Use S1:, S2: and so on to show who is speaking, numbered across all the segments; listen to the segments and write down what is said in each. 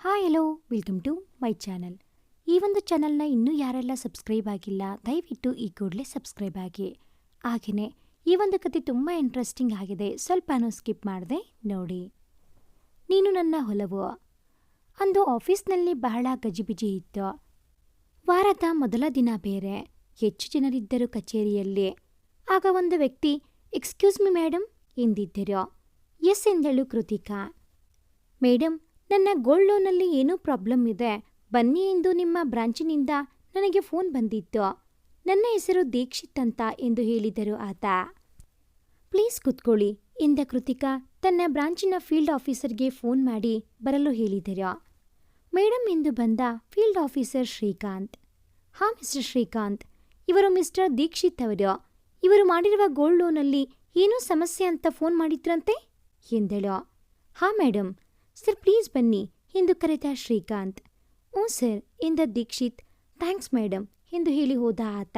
S1: Hi hello welcome to my channel. ಈ ಒಂದು ಚಾನಲ್ನ ಇನ್ನೂ ಯಾರೆಲ್ಲ ಸಬ್ಸ್ಕ್ರೈಬ್ ಆಗಿಲ್ಲ ದಯವಿಟ್ಟು ಈ ಕೂಡಲೇ ಸಬ್ಸ್ಕ್ರೈಬ್ ಆಗಿ. ಹಾಗೆಯೇ ಈ ಒಂದು ಕತೆ ತುಂಬ ಇಂಟ್ರೆಸ್ಟಿಂಗ್ ಆಗಿದೆ, ಸ್ವಲ್ಪನೂ ಸ್ಕಿಪ್ ಮಾಡದೆ ನೋಡಿ. ನೀನು ನನ್ನ ಹೊಲವು. ಅಂದು ಆಫೀಸ್ನಲ್ಲಿ ಬಹಳ ಗಜಿಬಿಜಿ ಇತ್ತು. ವಾರದ ಮೊದಲ ದಿನ ಬೇರೆ, ಹೆಚ್ಚು ಜನರಿದ್ದರು ಕಚೇರಿಯಲ್ಲಿ. ಆಗ ಒಂದು ವ್ಯಕ್ತಿ ಎಕ್ಸ್ಕ್ಯೂಸ್ ಮಿ ಮೇಡಮ್ ಎಂದಿದ್ದರು. ಎಸ್ ಎಂದಳು ಕೃತಿಕಾ. ಮೇಡಮ್, ನನ್ನ ಗೋಲ್ಡ್ ಲೋನಲ್ಲಿ ಏನೋ ಪ್ರಾಬ್ಲಮ್ ಇದೆ, ಬನ್ನಿ ಎಂದು ನಿಮ್ಮ ಬ್ರಾಂಚಿನಿಂದ ನನಗೆ ಫೋನ್ ಬಂದಿತ್ತು. ನನ್ನ ಹೆಸರು ದೀಕ್ಷಿತ್ ಅಂತ ಎಂದು ಹೇಳಿದರು ಆತ. ಪ್ಲೀಸ್ ಕುತ್ಕೊಳ್ಳಿ ಎಂದ ಕೃತಿಕಾ ತನ್ನ ಬ್ರಾಂಚಿನ ಫೀಲ್ಡ್ ಆಫೀಸರ್ಗೆ ಫೋನ್ ಮಾಡಿ ಬರಲು ಹೇಳಿದರು. ಮೇಡಮ್ ಎಂದು ಬಂದ ಫೀಲ್ಡ್ ಆಫೀಸರ್ ಶ್ರೀಕಾಂತ್. ಹಾಂ ಮಿಸ್ಟರ್ ಶ್ರೀಕಾಂತ್, ಇವರು ಮಿಸ್ಟರ್ ದೀಕ್ಷಿತ್ ಅವರು. ಇವರು ಮಾಡಿರುವ ಗೋಲ್ಡ್ ಲೋನಲ್ಲಿ ಏನೋ ಸಮಸ್ಯೆ ಅಂತ ಫೋನ್ ಮಾಡಿದ್ರಂತೆ ಎಂದಳು. ಹಾಂ ಮೇಡಮ್. ಸರ್ ಪ್ಲೀಸ್ ಬನ್ನಿ ಎಂದು ಕರೆದ ಶ್ರೀಕಾಂತ್. ಹ್ಞೂ ಸರ್ ಎಂದ ದೀಕ್ಷಿತ್. ಥ್ಯಾಂಕ್ಸ್ ಮೇಡಮ್ ಎಂದು ಹೇಳಿ ಹೋದ ಆತ.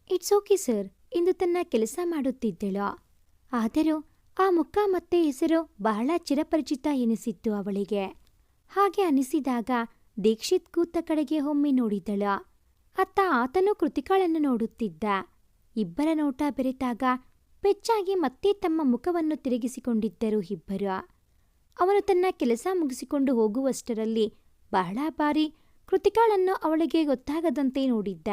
S1: ಇಟ್ಸ್ ಓಕೆ ಸರ್ ಎಂದು ತನ್ನ ಕೆಲಸ ಮಾಡುತ್ತಿದ್ದಳು. ಆದರೂ ಆ ಮುಖ ಮತ್ತೆ ಹೆಸರು ಬಹಳ ಚಿರಪರಿಚಿತ ಎನಿಸಿತ್ತು ಅವಳಿಗೆ. ಹಾಗೆ ಅನಿಸಿದಾಗ ದೀಕ್ಷಿತ್ ಕೂತ ಕಡೆಗೆ ಒಮ್ಮೆ ನೋಡಿದಳು. ಅತ್ತ ಆತನು ಕೃತಿಕಾಳನ್ನು ನೋಡುತ್ತಿದ್ದ. ಇಬ್ಬರ ನೋಟ ಬೆರೆತಾಗ ಪೆಚ್ಚಾಗಿ ಮತ್ತೆ ತಮ್ಮ ಮುಖವನ್ನು ತಿರುಗಿಸಿಕೊಂಡಿದ್ದರು ಇಬ್ಬರು. ಅವನು ತನ್ನ ಕೆಲಸ ಮುಗಿಸಿಕೊಂಡು ಹೋಗುವಷ್ಟರಲ್ಲಿ ಬಹಳ ಬಾರಿ ಕೃತಿಕಾಳನ್ನು ಅವಳಿಗೆ ಗೊತ್ತಾಗದಂತೆ ನೋಡಿದ್ದ.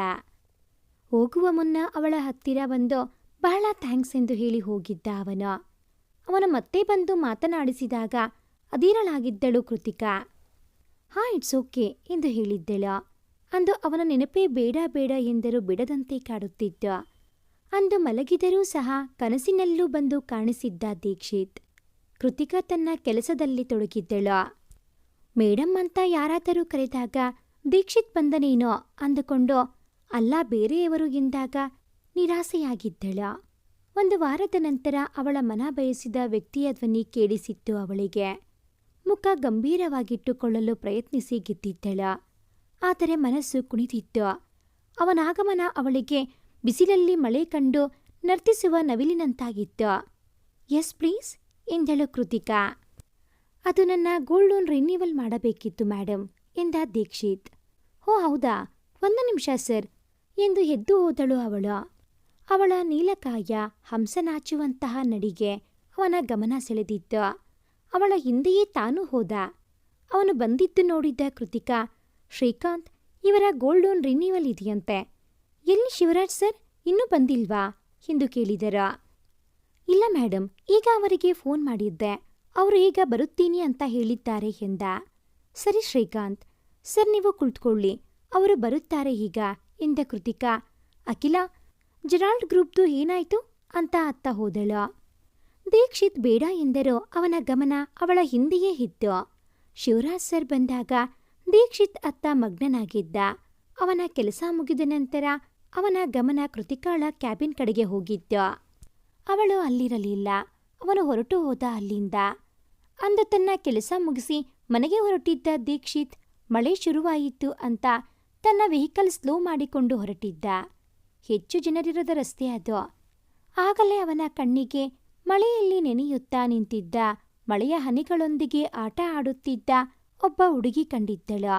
S1: ಹೋಗುವ ಮುನ್ನ ಅವಳ ಹತ್ತಿರ ಬಂದು ಬಹಳ ಥ್ಯಾಂಕ್ಸ್ ಎಂದು ಹೇಳಿ ಹೋಗಿದ್ದ ಅವನು ಮತ್ತೆ ಬಂದು ಮಾತನಾಡಿಸಿದಾಗ ಅಧೀರಳಾಗಿದ್ದಳು ಕೃತಿಕಾ. ಹಾಂ ಇಟ್ಸ್ ಓಕೆ ಎಂದು ಹೇಳಿದ್ದಳು. ಅಂದು ಅವನ ನೆನಪೇ ಬೇಡ ಬೇಡ ಎಂದರೂ ಬಿಡದಂತೆ ಕಾಡುತ್ತಿದ್ದ. ಅಂದು ಮಲಗಿದರೂ ಸಹ ಕನಸಿನಲ್ಲೂ ಬಂದು ಕಾಣಿಸಿದ್ದ ದೀಕ್ಷಿತ್. ಕೃತಿಕಾ ತನ್ನ ಕೆಲಸದಲ್ಲಿ ತೊಡಗಿದ್ದಳು. ಮೇಡಮ್ ಅಂತ ಯಾರಾದರೂ ಕರೆದಾಗ ದೀಕ್ಷಿತ್ ಬಂದನೇನೋ ಅಂದುಕೊಂಡು ಅಲ್ಲ ಬೇರೆಯವರು ಎಂದಾಗ ನಿರಾಸೆಯಾಗಿದ್ದಳು. ಒಂದು ವಾರದ ನಂತರ ಅವಳ ಮನ ಬಯಸಿದ ವ್ಯಕ್ತಿಯ ಧ್ವನಿ ಕೇಳಿಸಿತ್ತು ಅವಳಿಗೆ. ಮುಖ ಗಂಭೀರವಾಗಿಟ್ಟುಕೊಳ್ಳಲು ಪ್ರಯತ್ನಿಸಿ ಗೆದ್ದಿದ್ದಳು. ಆದರೆ ಮನಸ್ಸು ಕುಣಿದಿತ್ತು. ಅವನಾಗಮನ ಅವಳಿಗೆ ಬಿಸಿಲಲ್ಲಿ ಮಳೆ ಕಂಡು ನರ್ತಿಸುವ ನವಿಲಿನಂತಾಗಿತ್ತು. ಎಸ್ ಪ್ಲೀಸ್ ಎಂದಳು ಕೃತಿಕಾ. ಅದು ನನ್ನ ಗೋಲ್ಡ್ ಲೋನ್ ರಿನ್ಯೂವಲ್ ಮಾಡಬೇಕಿತ್ತು ಮೇಡಮ್ ಎಂದ ದೀಕ್ಷಿತ್. ಓ ಹೌದಾ, ಒಂದು ನಿಮಿಷ ಸರ್ ಎಂದು ಎದ್ದು ಹೋದಳು ಅವಳು. ಅವಳ ನೀಲಕಾಯ ಹಂಸನಾಚುವಂತಹ ನಡಿಗೆ ಅವನ ಗಮನ ಸೆಳೆದಿತ್ತು. ಅವಳ ಹಿಂದೆಯೇ ತಾನೂ ಹೋದ. ಅವನು ಬಂದಿದ್ದು ನೋಡಿದ್ದ ಕೃತಿಕಾ, ಶ್ರೀಕಾಂತ್ ಇವರ ಗೋಲ್ಡ್ ಲೋನ್ ರಿನ್ಯೂವಲ್ ಇದೆಯಂತೆ, ಎಲ್ಲಿ ಶಿವರಾಜ್ ಸರ್ ಇನ್ನೂ ಬಂದಿಲ್ವಾ ಎಂದು ಕೇಳಿದರು. ಇಲ್ಲ ಮೇಡಮ್, ಈಗ ಅವರಿಗೆ ಫೋನ್ ಮಾಡಿದ್ದೆ, ಅವರು ಈಗ ಬರುತ್ತೀನಿ ಅಂತ ಹೇಳಿದ್ದಾರೆ ಎಂದ. ಸರಿ ಶ್ರೀಕಾಂತ್ ಸರ್ ನೀವು ಕುಳಿತುಕೊಳ್ಳಿ, ಅವರು ಬರುತ್ತಾರೆ ಈಗ ಎಂದ ಕೃತಿಕಾ. ಅಖಿಲ, ಜೆರಾಲ್ಡ್ ಗ್ರೂಪ್ದು ಏನಾಯ್ತು ಅಂತ ಅತ್ತ ಹೋದಳು. ದೀಕ್ಷಿತ್ ಬೇಡ ಎಂದರೂ ಅವನ ಗಮನ ಅವಳ ಹಿಂದೆಯೇ ಇತ್ತು. ಶಿವರಾಜ್ ಸರ್ ಬಂದಾಗ ದೀಕ್ಷಿತ್ ಅತ್ತ ಮಗ್ನನಾಗಿದ್ದ. ಅವನ ಕೆಲಸ ಮುಗಿದ ನಂತರ ಅವನ ಗಮನ ಕೃತಿಕಾಳ ಕ್ಯಾಬಿನ್ ಕಡೆಗೆ ಹೋಗಿತ್ತು. ಅವಳು ಅಲ್ಲಿರಲಿಲ್ಲ. ಅವನು ಹೊರಟು ಹೋದ ಅಲ್ಲಿಂದ. ಅಂದು ತನ್ನ ಕೆಲಸ ಮುಗಿಸಿ ಮನೆಗೆ ಹೊರಟಿದ್ದ ದೀಕ್ಷಿತ್ ಮಳೆ ಶುರುವಾಯಿತು ಅಂತ ತನ್ನ ವೆಹಿಕಲ್ ಸ್ಲೋ ಮಾಡಿಕೊಂಡು ಹೊರಟಿದ್ದ. ಹೆಚ್ಚು ಜನರಿರದ ರಸ್ತೆ ಅದು. ಆಗಲೇ ಅವನ ಕಣ್ಣಿಗೆ ಮಳೆಯಲ್ಲಿ ನೆನೆಯುತ್ತಾ ನಿಂತಿದ್ದ, ಮಳೆಯ ಹನಿಗಳೊಂದಿಗೆ ಆಟ ಆಡುತ್ತಿದ್ದ ಒಬ್ಬ ಹುಡುಗಿ ಕಂಡಿದ್ದಳು.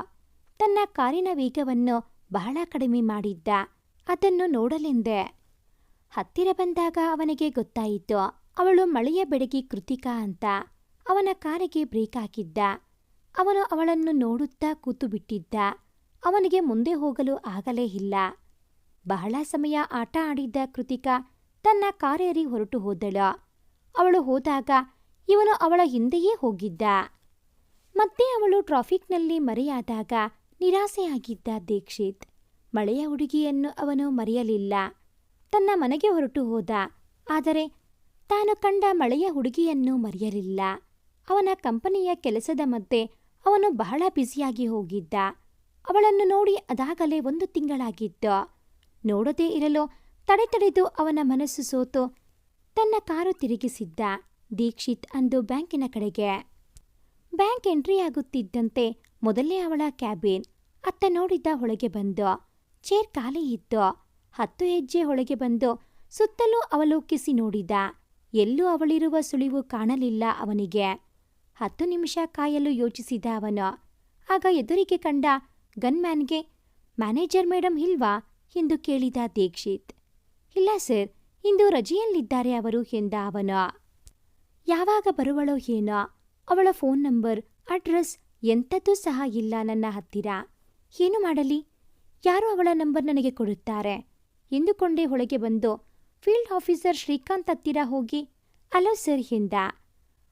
S1: ತನ್ನ ಕಾರಿನ ವೇಗವನ್ನು ಬಹಳ ಕಡಿಮೆ ಮಾಡಿದ್ದ. ಅದನ್ನು ನೋಡಲೆಂದೆ. ಹತ್ತಿರ ಬಂದಾಗ ಅವನಿಗೆ ಗೊತ್ತಾಯಿತು ಅವಳು ಮಳೆಯ ಬೆಡಗಿ ಕೃತಿಕಾ ಅಂತ. ಅವನ ಕಾರಿಗೆ ಬ್ರೇಕ್ ಹಾಕಿದ್ದ. ಅವನು ಅವಳನ್ನು ನೋಡುತ್ತಾ ಕೂತು ಬಿಟ್ಟಿದ್ದ. ಅವನಿಗೆ ಮುಂದೆ ಹೋಗಲು ಆಗಲೇ ಇಲ್ಲ. ಬಹಳ ಸಮಯ ಆಟ ಆಡಿದ್ದ ಕೃತಿಕಾ ತನ್ನ ಕಾರೇರಿ ಹೊರಟು ಹೋದಳು. ಅವಳು ಹೋದಾಗ ಇವನು ಅವಳ ಹಿಂದೆಯೇ ಹೋಗಿದ್ದ. ಮತ್ತೆ ಅವಳು ಟ್ರಾಫಿಕ್ನಲ್ಲಿ ಮರೆಯಾದಾಗ ನಿರಾಸೆಯಾಗಿದ್ದ ದೀಕ್ಷಿತ್. ಮಳೆಯ ಹುಡುಗಿಯನ್ನು ಅವನು ಮರೆಯಲಿಲ್ಲ. ತನ್ನ ಮನೆಗೆ ಹೊರಟು ಹೋದ. ಆದರೆ ತಾನು ಕಂಡ ಮಳೆಯ ಹುಡುಗಿಯನ್ನು ಮರೆಯಲಿಲ್ಲ. ಅವನ ಕಂಪನಿಯ ಕೆಲಸದ ಮಧ್ಯೆ ಅವನು ಬಹಳ ಬ್ಯುಸಿಯಾಗಿ ಹೋಗಿದ್ದ. ಅವಳನ್ನು ನೋಡಿ ಅದಾಗಲೇ 1 ತಿಂಗಳಾಗಿತ್ತು. ನೋಡದೇ ಇರಲು ತಡೆದು ಅವನ ಮನಸ್ಸು ಸೋತು ತನ್ನ ಕಾರು ತಿರುಗಿಸಿದ್ದ. ದೀಕ್ಷಿತ್ ಅಂದು ಬ್ಯಾಂಕಿನ ಕಡೆಗೆ. ಬ್ಯಾಂಕ್ ಎಂಟ್ರಿಯಾಗುತ್ತಿದ್ದಂತೆ ಮೊದಲೇ ಅವಳ ಕ್ಯಾಬಿನ್. ಅತ್ತ ನೋಡಿದ್ದ ಒಳಗೆ ಬಂದು. ಚೇರ್ ಖಾಲಿ ಇತ್ತು. 10 ಹೆಜ್ಜೆ ಒಳಗೆ ಬಂದು ಸುತ್ತಲೂ ಅವಲೋಕಿಸಿ ನೋಡಿದ. ಎಲ್ಲೂ ಅವಳಿರುವ ಸುಳಿವು ಕಾಣಲಿಲ್ಲ ಅವನಿಗೆ. 10 ನಿಮಿಷ ಕಾಯಲು ಯೋಚಿಸಿದ ಅವನು. ಆಗ ಎದುರಿಗೆ ಕಂಡ ಗನ್ಮ್ಯಾನ್ಗೆ, ಮ್ಯಾನೇಜರ್ ಮೇಡಮ್ ಇಲ್ವಾ ಎಂದು ಕೇಳಿದ ದೀಕ್ಷಿತ್. ಇಲ್ಲ ಸರ್, ಇಂದು ರಜೆಯಲ್ಲಿದ್ದಾರೆ ಅವರು ಎಂದ ಅವನು. ಯಾವಾಗ ಬರುವಳೋ ಏನೋ, ಅವಳ ಫೋನ್ ನಂಬರ್, ಅಡ್ರೆಸ್ ಎಂಥದ್ದೂ ಸಹ ಇಲ್ಲ ನನ್ನ ಹತ್ತಿರ. ಏನು ಮಾಡಲಿ, ಯಾರೋ ಅವಳ ನಂಬರ್ ನನಗೆ ಕೊಡುತ್ತಾರೆ ಎಂದುಕೊಂಡೇ ಒಳಗೆ ಬಂದು ಫೀಲ್ಡ್ ಆಫೀಸರ್ ಶ್ರೀಕಾಂತ್ ಹತ್ತಿರ ಹೋಗಿ ಅಲೋ ಸರ್ ಎಂದ.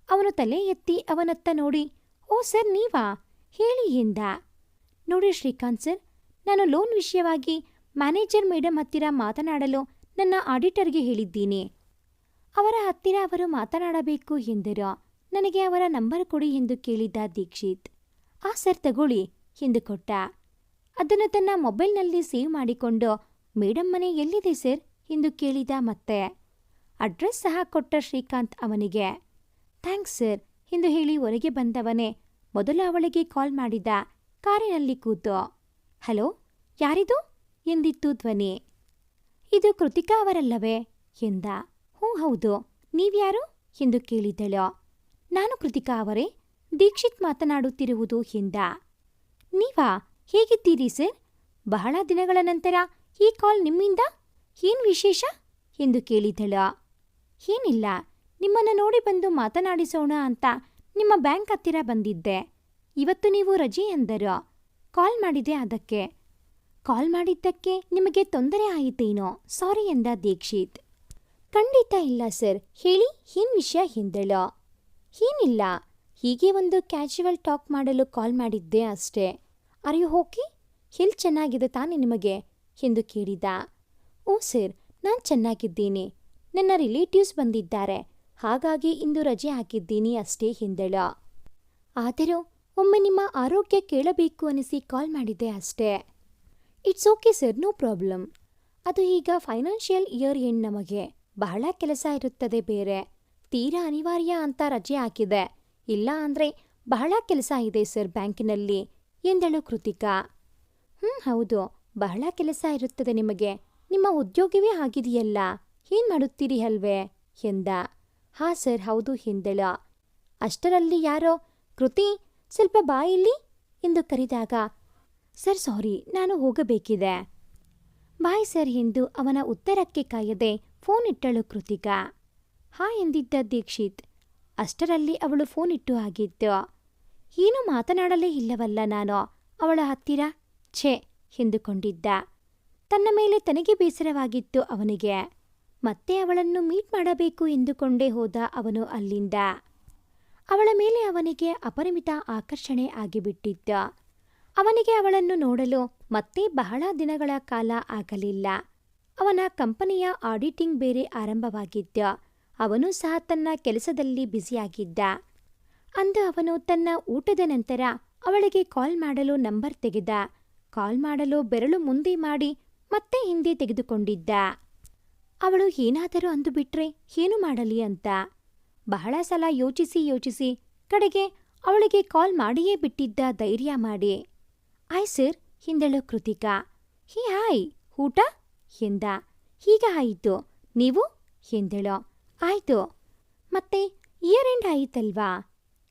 S1: ಅವನು ತಲೆ ಎತ್ತಿ ಅವನತ್ತ ನೋಡಿ, ಓ ಸರ್ ನೀವಾ, ಹೇಳಿ ಎಂದ. ನೋಡಿ ಶ್ರೀಕಾಂತ್ ಸರ್, ನಾನು ಲೋನ್ ವಿಷಯವಾಗಿ ಮ್ಯಾನೇಜರ್ ಮೇಡಮ್ ಹತ್ತಿರ ಮಾತನಾಡಲು ನನ್ನ ಆಡಿಟರ್ಗೆ ಹೇಳಿದ್ದೀನಿ. ಅವರ ಹತ್ತಿರ ಅವರು ಮಾತನಾಡಬೇಕು ಎಂದರು. ನನಗೆ ಅವರ ನಂಬರ್ ಕೊಡಿ ಎಂದು ಕೇಳಿದ್ದ ದೀಕ್ಷಿತ್. ಸರ್ ತಗೊಳ್ಳಿ ಎಂದು ಕೊಟ್ಟ. ಅದನ್ನು ತನ್ನ ಮೊಬೈಲ್ನಲ್ಲಿ ಸೇವ್ ಮಾಡಿಕೊಂಡು, ಮೇಡಮ್ ಮನೆ ಎಲ್ಲಿದೆ ಸರ್ ಎಂದು ಕೇಳಿದ ಮತ್ತೆ. ಅಡ್ರೆಸ್ ಸಹ ಕೊಟ್ಟ ಶ್ರೀಕಾಂತ್ ಅವನಿಗೆ. ಥ್ಯಾಂಕ್ಸ್ ಸರ್ ಎಂದು ಹೇಳಿ ಹೊರಗೆ ಬಂದವನೇ ಮೊದಲು ಅವಳಿಗೆ ಕಾಲ್ ಮಾಡಿದ. ಕಾರಿನಲ್ಲಿ ಕೂತು, ಹಲೋ ಯಾರಿದು ಎಂದಿತ್ತು ಧ್ವನಿ. ಇದು ಕೃತಿಕಾ ಅವರಲ್ಲವೇ ಎಂದ. ಹೌದು, ನೀವ್ಯಾರು ಎಂದು ಕೇಳಿದಳು. ನಾನು ಕೃತಿಕಾ ಅವರೇ, ದೀಕ್ಷಿತ್ ಮಾತನಾಡುತ್ತಿರುವುದು ಎಂದ. ನೀವಾ, ಹೇಗಿದ್ದೀರಿ ಸರ್? ಬಹಳ ದಿನಗಳ ನಂತರ ಈ ಕಾಲ್ ನಿಮ್ಮಿಂದ, ಏನ್ ವಿಶೇಷ ಎಂದು ಕೇಳಿದಳು. ಏನಿಲ್ಲ, ನಿಮ್ಮನ್ನು ನೋಡಿ ಬಂದು ಮಾತನಾಡಿಸೋಣ ಅಂತ ನಿಮ್ಮ ಬ್ಯಾಂಕ್ ಹತ್ತಿರ ಬಂದಿದ್ದೆ. ಇವತ್ತು ನೀವು ರಜೆ ಎಂದರು, ಕಾಲ್ ಮಾಡಿದೆ ಅದಕ್ಕೆ. ಕಾಲ್ ಮಾಡಿದ್ದಕ್ಕೆ ನಿಮಗೆ ತೊಂದರೆ ಆಯಿತೇನೋ, ಸಾರಿ ಎಂದ ದೀಕ್ಷಿತ್. ಖಂಡಿತ ಇಲ್ಲ ಸರ್, ಹೇಳಿ ಏನ್ ವಿಷಯ ಎಂದಳು. ಏನಿಲ್ಲ, ಹೀಗೆ ಒಂದು ಕ್ಯಾಶುವಲ್ ಟಾಕ್ ಮಾಡಲು ಕಾಲ್ ಮಾಡಿದ್ದೆ ಅಷ್ಟೇ. Are you okay? ಎಲ್ಲಿ ಚೆನ್ನಾಗಿದೆ ತಾನೇ ನಿಮಗೆ ಎಂದು ಕೇಳಿದ. ಓ ಸರ್, ನಾನು ಚೆನ್ನಾಗಿದ್ದೀನಿ. ನನ್ನ ರಿಲೇಟಿವ್ಸ್ ಬಂದಿದ್ದಾರೆ, ಹಾಗಾಗಿ ಇಂದು ರಜೆ ಹಾಕಿದ್ದೀನಿ ಅಷ್ಟೇ ಎಂದಳು. ಆದರೂ ಒಮ್ಮೆ ನಿಮ್ಮ ಆರೋಗ್ಯ ಕೇಳಬೇಕು ಅನಿಸಿ ಕಾಲ್ ಮಾಡಿದ್ದೆ ಅಷ್ಟೇ. It's okay sir, no problem. ಅದು ಈಗ ಫೈನಾನ್ಷಿಯಲ್ ಇಯರ್ ಎಂಡ್, ನಮಗೆ ಬಹಳ ಕೆಲಸ ಇರುತ್ತದೆ ಬೇರೆ. ತೀರಾ ಅನಿವಾರ್ಯ ಅಂತ ರಜೆ ಹಾಕಿದೆ, ಇಲ್ಲ ಅಂದರೆ ಬಹಳ ಕೆಲಸ ಇದೆ ಸರ್ ಬ್ಯಾಂಕಿನಲ್ಲಿ ಎಂದಳು ಕೃತಿಕಾ. ಹೌದು, ಬಹಳ ಕೆಲಸ ಇರುತ್ತದೆ ನಿಮಗೆ, ನಿಮ್ಮ ಉದ್ಯೋಗವೇ ಆಗಿದೆಯಲ್ಲ, ಏನ್ ಮಾಡುತ್ತೀರಿ ಅಲ್ವೇ ಎಂದ. ಸರ್ ಹೌದು ಎಂದಳು. ಅಷ್ಟರಲ್ಲಿ ಯಾರೋ ಕೃತಿ ಸ್ವಲ್ಪ ಬಾಯಿಲ್ಲಿ ಎಂದು ಕರೆದಾಗ, ಸರ್ ಸಾರಿ, ನಾನು ಹೋಗಬೇಕಿದೆ. ಬಾಯ್ ಸರ್ ಎಂದು ಅವನ ಉತ್ತರಕ್ಕೆ ಕಾಯದೆ ಫೋನ್ ಇಟ್ಟಳು ಕೃತಿಕಾ. ಎಂದಿದ್ದ ದೀಕ್ಷಿತ್. ಅಷ್ಟರಲ್ಲಿ ಅವಳು ಫೋನ್ ಇಟ್ಟು ಆಗಿತ್ತು. ಏನು ಮಾತನಾಡಲೇ ಇಲ್ಲವಲ್ಲ ನಾನು ಅವಳ ಹತ್ತಿರ, ಛೇ ಎಂದುಕೊಂಡಿದ್ದ. ತನ್ನ ಮೇಲೆ ತನಗೆ ಬೇಸರವಾಗಿತ್ತು ಅವನಿಗೆ. ಮತ್ತೆ ಅವಳನ್ನು ಮೀಟ್ ಮಾಡಬೇಕು ಎಂದುಕೊಂಡೇ ಹೋದ ಅವನು ಅಲ್ಲಿಂದ. ಅವಳ ಮೇಲೆ ಅವನಿಗೆ ಅಪರಿಮಿತ ಆಕರ್ಷಣೆ ಆಗಿಬಿಟ್ಟಿತ್ತು. ಅವನಿಗೆ ಅವಳನ್ನು ನೋಡಲು ಮತ್ತೆ ಬಹಳ ದಿನಗಳ ಕಾಲ ಆಗಲಿಲ್ಲ. ಅವನ ಕಂಪನಿಯ ಆಡಿಟಿಂಗ್ ಬೇರೆ ಆರಂಭವಾಗಿತ್ತು. ಅವನು ಸಹ ತನ್ನ ಕೆಲಸದಲ್ಲಿ ಬ್ಯುಸಿಯಾಗಿದ್ದ. ಅಂದು ಅವನು ತನ್ನ ಊಟದ ನಂತರ ಅವಳಿಗೆ ಕಾಲ್ ಮಾಡಲು ನಂಬರ್ ತೆಗೆದ. ಕಾಲ್ ಮಾಡಲು ಬೆರಳು ಮುಂದೆ ಮಾಡಿ ಮತ್ತೆ ಹಿಂದೆ ತೆಗೆದುಕೊಂಡಿದ್ದ. ಅವಳು ಏನಾದರೂ ಅಂದು ಬಿಟ್ರೆ ಏನು ಮಾಡಲಿ ಅಂತ ಬಹಳ ಸಲ ಯೋಚಿಸಿ ಕಡೆಗೆ ಅವಳಿಗೆ ಕಾಲ್ ಮಾಡಿಯೇ ಬಿಟ್ಟಿದ್ದ ಧೈರ್ಯ ಮಾಡಿ. ಸರ್ ಎಂದಳು ಕೃತಿಕಾ. ಹಾಯ್, ಊಟ ಎಂದ. ಈಗ ಆಯಿತು, ನೀವು ಎಂದಳು. ಆಯಿತು, ಮತ್ತೆ ಇಯರ್ ಎಂಡ್ ಆಯಿತಲ್ವಾ,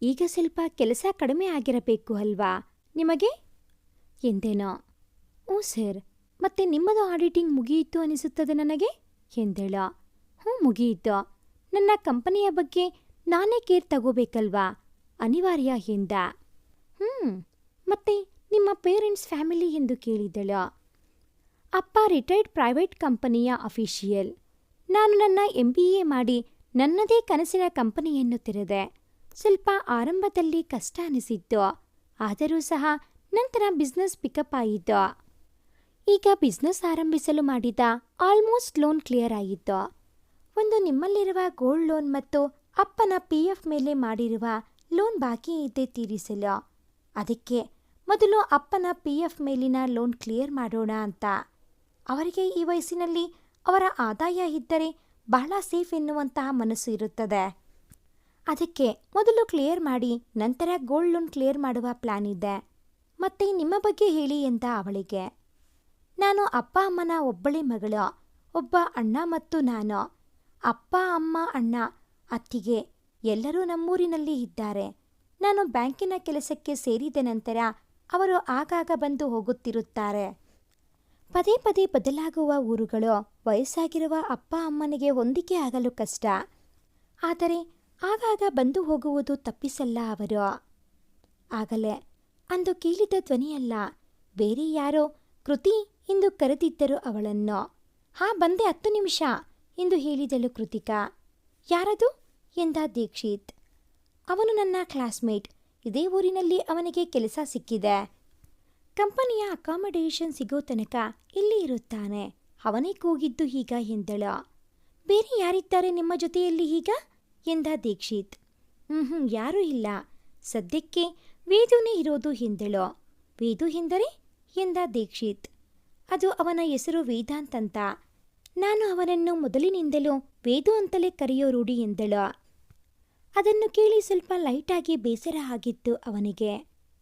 S1: ಈಗ ಸ್ವಲ್ಪ ಕೆಲಸ ಕಡಿಮೆ ಆಗಿರಬೇಕು ಅಲ್ವಾ ನಿಮಗೆ ಎಂದೆನೋ. ಸರ್, ಮತ್ತೆ ನಿಮ್ಮದು ಆಡಿಟಿಂಗ್ ಮುಗಿಯಿತು ಅನಿಸುತ್ತದೆ ನನಗೆ ಎಂದಳು. ಮುಗಿಯಿತು, ನನ್ನ ಕಂಪನಿಯ ಬಗ್ಗೆ ನಾನೇ ಕೇರ್ ತಗೋಬೇಕಲ್ವಾ, ಅನಿವಾರ್ಯ ಎಂದ. ಮತ್ತೆ ನಿಮ್ಮ ಪೇರೆಂಟ್ಸ್ ಫ್ಯಾಮಿಲಿ ಎಂದು ಕೇಳಿದಳು. ಅಪ್ಪ ರಿಟೈರ್ಡ್ ಪ್ರೈವೇಟ್ ಕಂಪನಿಯ ಅಫಿಷಿಯಲ್. ನಾನು ನನ್ನ MBA ಮಾಡಿ ನನ್ನದೇ ಕನಸಿನ ಕಂಪನಿಯನ್ನು ತೆರೆದೆ. ಸ್ವಲ್ಪ ಆರಂಭದಲ್ಲಿ ಕಷ್ಟ ಅನಿಸಿತ್ತು, ಆದರೂ ಸಹ ನಂತರ ಬಿಸ್ನೆಸ್ ಪಿಕಪ್ ಆಯಿತು. ಈಗ ಬಿಸ್ನೆಸ್ ಆರಂಭಿಸಲು ಮಾಡಿದ ಆಲ್ಮೋಸ್ಟ್ ಲೋನ್ ಕ್ಲಿಯರ್ ಆಯಿತು. ಒಂದು ನಿಮ್ಮಲ್ಲಿರುವ ಗೋಲ್ಡ್ ಲೋನ್ ಮತ್ತು ಅಪ್ಪನ PF ಮೇಲೆ ಮಾಡಿರುವ ಲೋನ್ ಬಾಕಿ ಇದೆ ತೀರಿಸಲು. ಅದಕ್ಕೆ ಮೊದಲು ಅಪ್ಪನ PF ಮೇಲಿನ ಲೋನ್ ಕ್ಲಿಯರ್ ಮಾಡೋಣ ಅಂತ. ಅವರಿಗೆ ಈ ವಯಸ್ಸಿನಲ್ಲಿ ಅವರ ಆದಾಯ ಇದ್ದರೆ ಬಹಳ ಸೇಫ್ ಎನ್ನುವಂತಹ ಮನಸ್ಸು ಇರುತ್ತದೆ. ಅದಕ್ಕೆ ಮೊದಲು ಕ್ಲಿಯರ್ ಮಾಡಿ ನಂತರ ಗೋಲ್ಡ್ ಲೋನ್ ಕ್ಲಿಯರ್ ಮಾಡುವ ಪ್ಲಾನ್ ಇದೆ. ಮತ್ತೆ ನಿಮ್ಮ ಬಗ್ಗೆ ಹೇಳಿ ಎಂದ ಅವಳಿಗೆ. ನಾನು ಅಪ್ಪ ಅಮ್ಮನ ಒಬ್ಬಳೇ ಮಗಳು, ಒಬ್ಬ ಅಣ್ಣ ಮತ್ತು ನಾನು. ಅಪ್ಪ ಅಮ್ಮ ಅಣ್ಣ ಅತ್ತಿಗೆ ಎಲ್ಲರೂ ನಮ್ಮೂರಿನಲ್ಲಿ ಇದ್ದಾರೆ. ನಾನು ಬ್ಯಾಂಕಿನ ಕೆಲಸಕ್ಕೆ ಸೇರಿದ ನಂತರ ಅವರು ಆಗಾಗ ಬಂದು ಹೋಗುತ್ತಿರುತ್ತಾರೆ. ಪದೇ ಪದೇ ಬದಲಾಗುವ ಊರುಗಳು ವಯಸ್ಸಾಗಿರುವ ಅಪ್ಪ ಅಮ್ಮನಿಗೆ ಹೊಂದಿಕೆ ಆಗಲು ಕಷ್ಟ. ಆದರೆ ಆಗಾಗ ಬಂದು ಹೋಗುವುದು ತಪ್ಪಿಸಲ್ಲ ಅವರು. ಆಗಲೇ ಅಂದು ಕೇಳಿದ ಧ್ವನಿಯಲ್ಲ, ಬೇರೆ ಯಾರೋ ಕೃತಿ ಎಂದು ಕರೆದಿದ್ದರು ಅವಳನ್ನು. ಬಂದೆ 10 ನಿಮಿಷ ಎಂದು ಹೇಳಿದಳು ಕೃತಿಕಾ. ಯಾರದು ಎಂದ ದೀಕ್ಷಿತ್. ಅವನು ನನ್ನ ಕ್ಲಾಸ್ಮೇಟ್. ಇದೇ ಊರಿನಲ್ಲಿ ಅವನಿಗೆ ಕೆಲಸ ಸಿಕ್ಕಿದೆ. ಕಂಪನಿಯ ಅಕಾಮಡೇಷನ್ ಸಿಗೋ ತನಕ ಇಲ್ಲಿ ಇರುತ್ತಾನೆ. ಅವನೇ ಕೂಗಿದ್ದು ಈಗ ಎಂದಳು. ಬೇರೆ ಯಾರಿದ್ದಾರೆ ನಿಮ್ಮ ಜೊತೆಯಲ್ಲಿ ಈಗ ಎಂದ ದೀಕ್ಷಿತ್. ಯಾರೂ ಇಲ್ಲ, ಸದ್ಯಕ್ಕೆ ವೇದುನೇ ಇರೋದು ಎಂದಳು. ವೇದು ಎಂದರೆ ಎಂದ ದೀಕ್ಷಿತ್. ಅದು ಅವನ ಹೆಸರು ವೇದಾಂತ್ ಅಂತ. ನಾನು ಅವನನ್ನು ಮೊದಲಿನಿಂದಲೂ ವೇದು ಅಂತಲೇ ಕರೆಯೋ ರೂಢಿ ಎಂದಳು. ಅದನ್ನು ಕೇಳಿ ಸ್ವಲ್ಪ ಲೈಟಾಗಿ ಬೇಸರ ಆಗಿತ್ತು ಅವನಿಗೆ.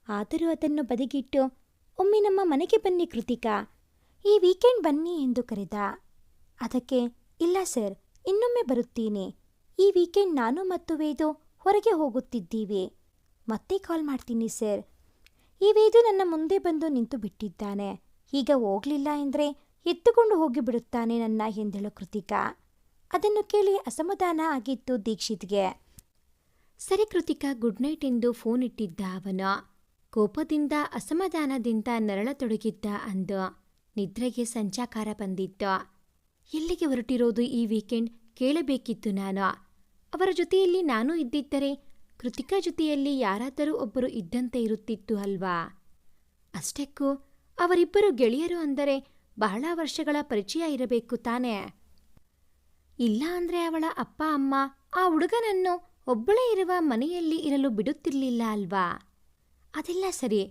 S1: ಆದರೂ ಅದನ್ನು ಬದಿಗಿಟ್ಟು, ಒಮ್ಮೆ ನಮ್ಮ ಮನೆಗೆ ಬನ್ನಿ ಕೃತಿಕಾ, ಈ ವೀಕೆಂಡ್ ಬನ್ನಿ ಎಂದು ಕರೆದ. ಅದಕ್ಕೆ ಇಲ್ಲ ಸರ್, ಇನ್ನೊಮ್ಮೆ ಬರುತ್ತೀನಿ. ಈ ವೀಕೆಂಡ್ ನಾನು ಮತ್ತು ವೇದು ಹೊರಗೆ ಹೋಗುತ್ತಿದ್ದೀವಿ. ಮತ್ತೆ ಕಾಲ್ ಮಾಡ್ತೀನಿ ಸರ್. ಈ ವೇದು ನನ್ನ ಮುಂದೆ ಬಂದು ನಿಂತು ಬಿಟ್ಟಿದ್ದಾನೆ. ಈಗ ಹೋಗ್ಲಿಲ್ಲ ಎಂದರೆ ಎತ್ತುಕೊಂಡು ಹೋಗಿಬಿಡುತ್ತಾನೆ ನನ್ನ ಎಂದಳು ಕೃತಿಕಾ. ಅದನ್ನು ಕೇಳಿ ಅಸಮಾಧಾನ ಆಗಿತ್ತು ದೀಕ್ಷಿತ್ಗೆ. ಸರಿ ಕೃತಿಕಾ, ಗುಡ್ ನೈಟ್ ಎಂದು ಫೋನ್ ಇಟ್ಟಿದ್ದ ಅವನು. ಕೋಪದಿಂದ ಅಸಮಾಧಾನದಿಂದ ನರಳತೊಡಗಿದ್ದ ಅಂದು ನಿದ್ರೆಗೆ ಸಂಚಾಕಾರ ಬಂದಿತ್ತು. ಎಲ್ಲಿಗೆ ಹೊರಟಿರೋದು ಈ ವೀಕೆಂಡ್ ಕೇಳಬೇಕಿತ್ತು ನಾನು. ಅವರ ಜೊತೆಯಲ್ಲಿ ನಾನು ಇದ್ದಿದ್ದರೆ ಕೃತಿಕಾ ಜೊತೆಯಲ್ಲಿ ಯಾರಾದರೂ ಒಬ್ಬರು ಇದ್ದಂತೆ ಇರುತ್ತಿತ್ತು ಅಲ್ವಾ. ಅಷ್ಟಕ್ಕೂ ಅವರಿಬ್ಬರು ಗೆಳೆಯರು ಅಂದರೆ ಬಹಳ ವರ್ಷಗಳ ಪರಿಚಯ ಇರಬೇಕು ತಾನೇ. ಇಲ್ಲ ಅಂದರೆ ಅವಳ ಅಪ್ಪ ಅಮ್ಮ ಆ ಹುಡುಗನನ್ನು ಒಬ್ಬಳೇ ಇರುವ ಮನೆಯಲ್ಲಿ ಇರಲು ಬಿಡುತ್ತಿರಲಿಲ್ಲ ಅಲ್ವಾ. ಅದೆಲ್ಲ ಸರಿ,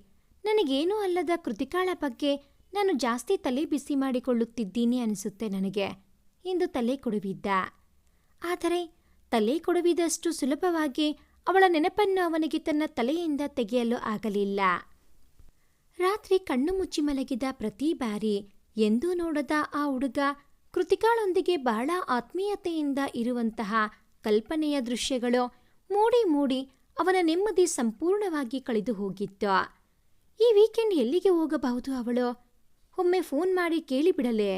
S1: ನನಗೇನೂ ಅಲ್ಲದ ಕೃತಿಕಾಳ ಬಗ್ಗೆ ನಾನು ಜಾಸ್ತಿ ತಲೆ ಬಿಸಿ ಮಾಡಿಕೊಳ್ಳುತ್ತಿದ್ದೀನಿ ಅನಿಸುತ್ತೆ ನನಗೆ ಎಂದು ತಲೆ ಕೊಡುವಿದ್ದ. ಆದರೆ ತಲೆ ಕೊಡುವಿದಷ್ಟು ಸುಲಭವಾಗಿ ಅವಳ ನೆನಪನ್ನು ಅವನಿಗೆ ತನ್ನ ತಲೆಯಿಂದ ತೆಗೆಯಲು ಆಗಲಿಲ್ಲ. ರಾತ್ರಿ ಕಣ್ಣು ಮುಚ್ಚಿ ಮಲಗಿದ ಪ್ರತಿ ಬಾರಿ ಎಂದೂ ನೋಡದ ಆ ಹುಡುಗ ಕೃತಿಕಾಳೊಂದಿಗೆ ಬಹಳ ಆತ್ಮೀಯತೆಯಿಂದ ಇರುವಂತಹ ಕಲ್ಪನೆಯ ದೃಶ್ಯಗಳು ಮೂಡಿ ಮೂಡಿ ಅವನ ನೆಮ್ಮದಿ ಸಂಪೂರ್ಣವಾಗಿ ಕಳೆದು ಹೋಗಿತ್ತು. ಈ ವೀಕೆಂಡ್ ಎಲ್ಲಿಗೆ ಹೋಗಬಹುದು ಅವಳು? ಒಮ್ಮೆ ಫೋನ್ ಮಾಡಿ ಕೇಳಿಬಿಡಲೇ.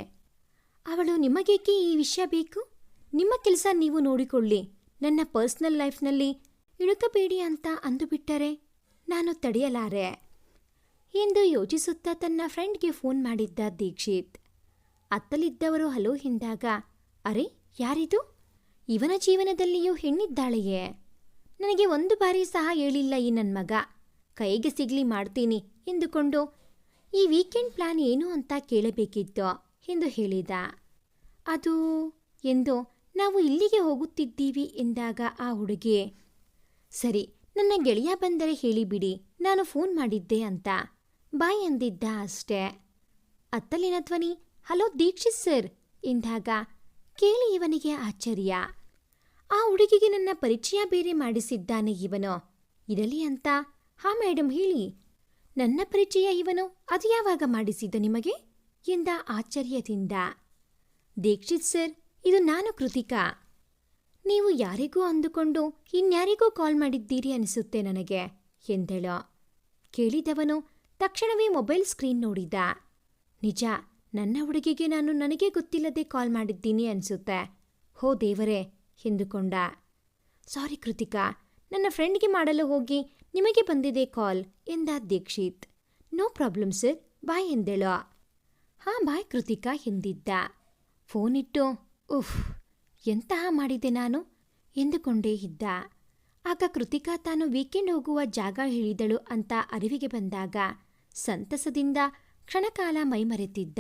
S1: ಅವಳು ನಿಮಗೇಕೆ ಈ ವಿಷಯ ಬೇಕು? ನಿಮ್ಮ ಕೆಲಸ ನೀವು ನೋಡಿಕೊಳ್ಳಿ, ನನ್ನ ಪರ್ಸ್ನಲ್ ಲೈಫ್ನಲ್ಲಿ ಇಳುಕಬೇಡಿ ಅಂತ ಅಂದುಬಿಟ್ಟರೆ ನಾನು ತಡೆಯಲಾರೆ ಎಂದು ಯೋಚಿಸುತ್ತಾ ತನ್ನ ಫ್ರೆಂಡ್ಗೆ ಫೋನ್ ಮಾಡಿದ್ದ ದೀಕ್ಷಿತ್. ಅತ್ತಲಿದ್ದವರು ಹಲೋ ಎಂದಾಗ, ಅರೆ ಯಾರಿದು? ಇವನ ಜೀವನದಲ್ಲಿಯೂ ಹೆಣ್ಣಿದ್ದಾಳೆಯೇ? ನನಗೆ ಒಂದು ಬಾರಿ ಸಹ ಹೇಳಿಲ್ಲ ಈ ನನ್ನ ಮಗ. ಕೈಗೆ ಸಿಗ್ಲಿ ಮಾಡ್ತೀನಿ ಎಂದುಕೊಂಡು ಈ ವೀಕೆಂಡ್ ಪ್ಲಾನ್ ಏನು ಅಂತ ಕೇಳಬೇಕಿತ್ತು ಎಂದು ಹೇಳಿದ. ಅದು ಎಂದು ನಾವು ಇಲ್ಲಿಗೆ ಹೋಗುತ್ತಿದ್ದೀವಿ ಎಂದಾಗ ಆ ಹುಡುಗಿ, ಸರಿ ನನ್ನ ಗೆಳೆಯ ಬಂದರೆ ಹೇಳಿಬಿಡಿ ನಾನು ಫೋನ್ ಮಾಡಿದ್ದೆ ಅಂತ ಬಾಯ್ ಅಂದಿದ್ದ ಅಷ್ಟೇ. ಅತ್ತಲಿನ ಧ್ವನಿ ಹಲೋ ದೀಕ್ಷಿತ್ ಸರ್ ಎಂದಾಗ ಕೇಳಿ ಇವನಿಗೆ ಆಶ್ಚರ್ಯ. ಆ ಹುಡುಗಿಗೆ ನನ್ನ ಪರಿಚಯ ಬೇರೆ ಮಾಡಿಸಿದ್ದಾನೆ ಇವನು. ಇರಲಿ ಅಂತ, ಮೇಡಮ್ ಹೇಳಿ, ನನ್ನ ಪರಿಚಯ ಇವನು ಅದು ಯಾವಾಗ ಮಾಡಿಸಿದ ನಿಮಗೆ ಎಂದ ಆಶ್ಚರ್ಯದಿಂದ. ದೀಕ್ಷಿತ್ ಸರ್, ಇದು ನಾನು ಕೃತಿಕಾ. ನೀವು ಯಾರಿಗೂ ಅಂದುಕೊಂಡು ಇನ್ಯಾರಿಗೂ ಕಾಲ್ ಮಾಡಿದ್ದೀರಿ ಅನಿಸುತ್ತೆ ನನಗೆ ಎಂದಳು. ಕೇಳಿದವನು ತಕ್ಷಣವೇ ಮೊಬೈಲ್ ಸ್ಕ್ರೀನ್ ನೋಡಿದ. ನಿಜ, ನನ್ನ ಹುಡುಗಿಗೆ ನಾನು ನನಗೆ ಗೊತ್ತಿಲ್ಲದೆ ಕಾಲ್ ಮಾಡಿದ್ದೀನಿ ಅನಿಸುತ್ತೆ. ಹೋ ದೇವರೇ ಎಂದುಕೊಂಡ. ಸಾರಿ ಕೃತಿಕಾ, ನನ್ನ ಫ್ರೆಂಡ್ಗೆ ಮಾಡಲು ಹೋಗಿ ನಿಮಗೆ ಬಂದಿದೆ ಕಾಲ್ ಎಂದ ದೀಕ್ಷಿತ್. ನೋ ಪ್ರಾಬ್ಲಮ್ ಸರ್, ಬಾಯ್ ಎಂದಳು. ಬಾಯ್ ಕೃತಿಕಾ ಎಂದಿದ್ದ. ಫೋನ್ ಇಟ್ಟು ಉಫ್ ಎಂತಹ ಮಾಡಿದೆ ನಾನು ಎಂದುಕೊಂಡೇ ಇದ್ದ. ಆಗ ಕೃತಿಕಾ ತಾನು ವೀಕೆಂಡ್ ಹೋಗುವ ಜಾಗ ಹೇಳಿದಳು ಅಂತ ಅರಿವಿಗೆ ಬಂದಾಗ ಸಂತಸದಿಂದ ಕ್ಷಣಕಾಲ ಮೈಮರೆತಿದ್ದ.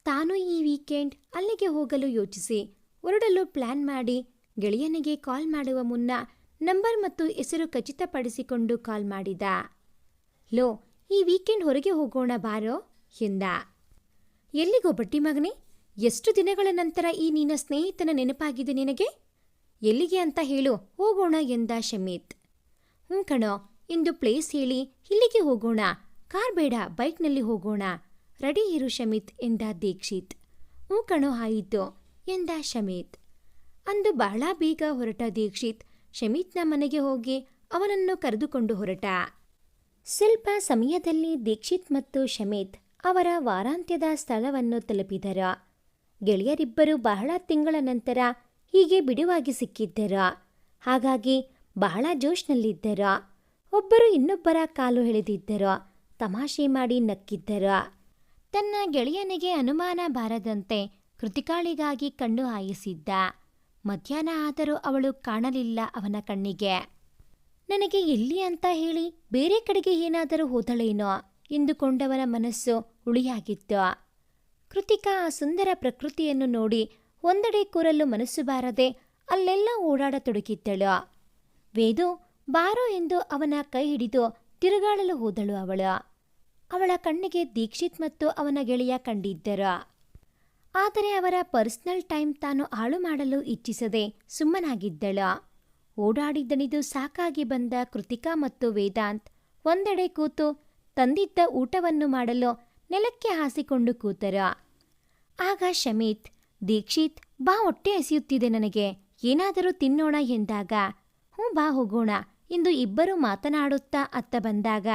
S1: ತಾನು ಈ ವೀಕೆಂಡ್ ಅಲ್ಲಿಗೆ ಹೋಗಲು ಯೋಚಿಸಿ ಹೊರಡಲು ಪ್ಲಾನ್ ಮಾಡಿ ಗೆಳೆಯನಿಗೆ ಕಾಲ್ ಮಾಡುವ ಮುನ್ನ ನಂಬರ್ ಮತ್ತು ಹೆಸರು ಖಚಿತಪಡಿಸಿಕೊಂಡು ಕಾಲ್ ಮಾಡಿದ. ಲೋ, ಈ ವೀಕೆಂಡ್ ಹೊರಗೆ ಹೋಗೋಣ ಬಾರೋ ಎಂದ. ಎಲ್ಲಿಗೋ ಬಟ್ಟಿ ಮಗನೇ, ಎಷ್ಟು ದಿನಗಳ ನಂತರ ಈ ನಿನ್ನ ಸ್ನೇಹಿತನ ನೆನಪಾಗಿದೆ ನಿನಗೆ? ಎಲ್ಲಿಗೆ ಅಂತ ಹೇಳು, ಹೋಗೋಣ ಎಂದ ಶಮಿತ್. ಕಣೋ ಎಂದು ಪ್ಲೇಸ್ ಹೇಳಿ ಇಲ್ಲಿಗೆ ಹೋಗೋಣ, ಕಾರ್ ಬೇಡ ಬೈಕ್ನಲ್ಲಿ ಹೋಗೋಣ, ರೆಡಿ ಇರು ಶಮಿತ್ ಎಂದ ದೀಕ್ಷಿತ್. ಕಣೋ ಆಯಿತು ಎಂದ ಶಮಿತ್. ಅಂದು ಬಹಳ ಬೇಗ ಹೊರಟ ದೀಕ್ಷಿತ್ ಶಮಿತ್ನ ಮನೆಗೆ ಹೋಗಿ ಅವನನ್ನು ಕರೆದುಕೊಂಡು ಹೊರಟ. ಸ್ವಲ್ಪ ಸಮಯದಲ್ಲಿ ದೀಕ್ಷಿತ್ ಮತ್ತು ಶಮಿತ್ ಅವರ ವಾರಾಂತ್ಯದ ಸ್ಥಳವನ್ನು ತಲುಪಿದರು. ಗೆಳೆಯರಿಬ್ಬರು ಬಹಳ ತಿಂಗಳ ನಂತರ ಹೀಗೆ ಬಿಡುವಾಗಿ ಸಿಕ್ಕಿದ್ದರು. ಹಾಗಾಗಿ ಬಹಳ ಜೋಶ್ನಲ್ಲಿದ್ದರು. ಒಬ್ಬರು ಇನ್ನೊಬ್ಬರ ಕಾಲು ಎಳೆದಿದ್ದರು. ತಮಾಷೆ ಮಾಡಿ ನಕ್ಕಿದ್ದರು. ತನ್ನ ಗೆಳೆಯನಿಗೆ ಅನುಮಾನ ಬಾರದಂತೆ ಕೃತಿಕಾಳಿಗಾಗಿ ಕಣ್ಣು ಹಾಯಿಸಿದ್ದ. ಮಧ್ಯಾಹ್ನ ಆದರೂ ಅವಳು ಕಾಣಲಿಲ್ಲ ಅವನ ಕಣ್ಣಿಗೆ. ನನಗೆ ಎಲ್ಲಿ ಅಂತ ಹೇಳಿ ಬೇರೆ ಕಡೆಗೆ ಏನಾದರೂ ಹೋದಳೇನೋ ಎಂದುಕೊಂಡವನ ಮನಸ್ಸು ಹುಳಿಯಾಗಿತ್ತು. ಕೃತಿಕಾ ಆ ಸುಂದರ ಪ್ರಕೃತಿಯನ್ನು ನೋಡಿ ಒಂದೆಡೆ ಕೂರಲು ಮನಸ್ಸು ಬಾರದೆ ಅಲ್ಲೆಲ್ಲ ಓಡಾಡತೊಡಗಿದ್ದಳು. ವೇದು ಬಾರೋ ಎಂದು ಅವನ ಕೈ ಹಿಡಿದು ತಿರುಗಾಡಲು ಹೋದಳು ಅವಳು. ಅವಳ ಕಣ್ಣಿಗೆ ದೀಕ್ಷಿತ್ ಮತ್ತು ಅವನ ಗೆಳೆಯ ಕಂಡಿದ್ದರು. ಆದರೆ ಅವರ ಪರ್ಸನಲ್ ಟೈಮ್ ತಾನು ಹಾಳು ಮಾಡಲು ಇಚ್ಛಿಸದೆ ಸುಮ್ಮನಾಗಿದ್ದಳು. ಓಡಾಡಿದ್ದಣಿದು ಸಾಕಾಗಿ ಬಂದ ಕೃತಿಕಾ ಮತ್ತು ವೇದಾಂತ್ ಒಂದೆಡೆ ಕೂತು ತಂದಿದ್ದ ಊಟವನ್ನು ಮಾಡಲು ನೆಲಕ್ಕೆ ಹಾಸಿಕೊಂಡು ಕೂತರು. ಆಗ ಶಮಿತ್, ದೀಕ್ಷಿತ್ ಬಾ, ಹೊಟ್ಟೆ ಹಸಿಯುತ್ತಿದೆ ನನಗೆ, ಏನಾದರೂ ತಿನ್ನೋಣ ಎಂದಾಗ ಹ್ಞೂ ಬಾ ಹೋಗೋಣ ಎಂದು ಇಬ್ಬರು ಮಾತನಾಡುತ್ತಾ ಅತ್ತ ಬಂದಾಗ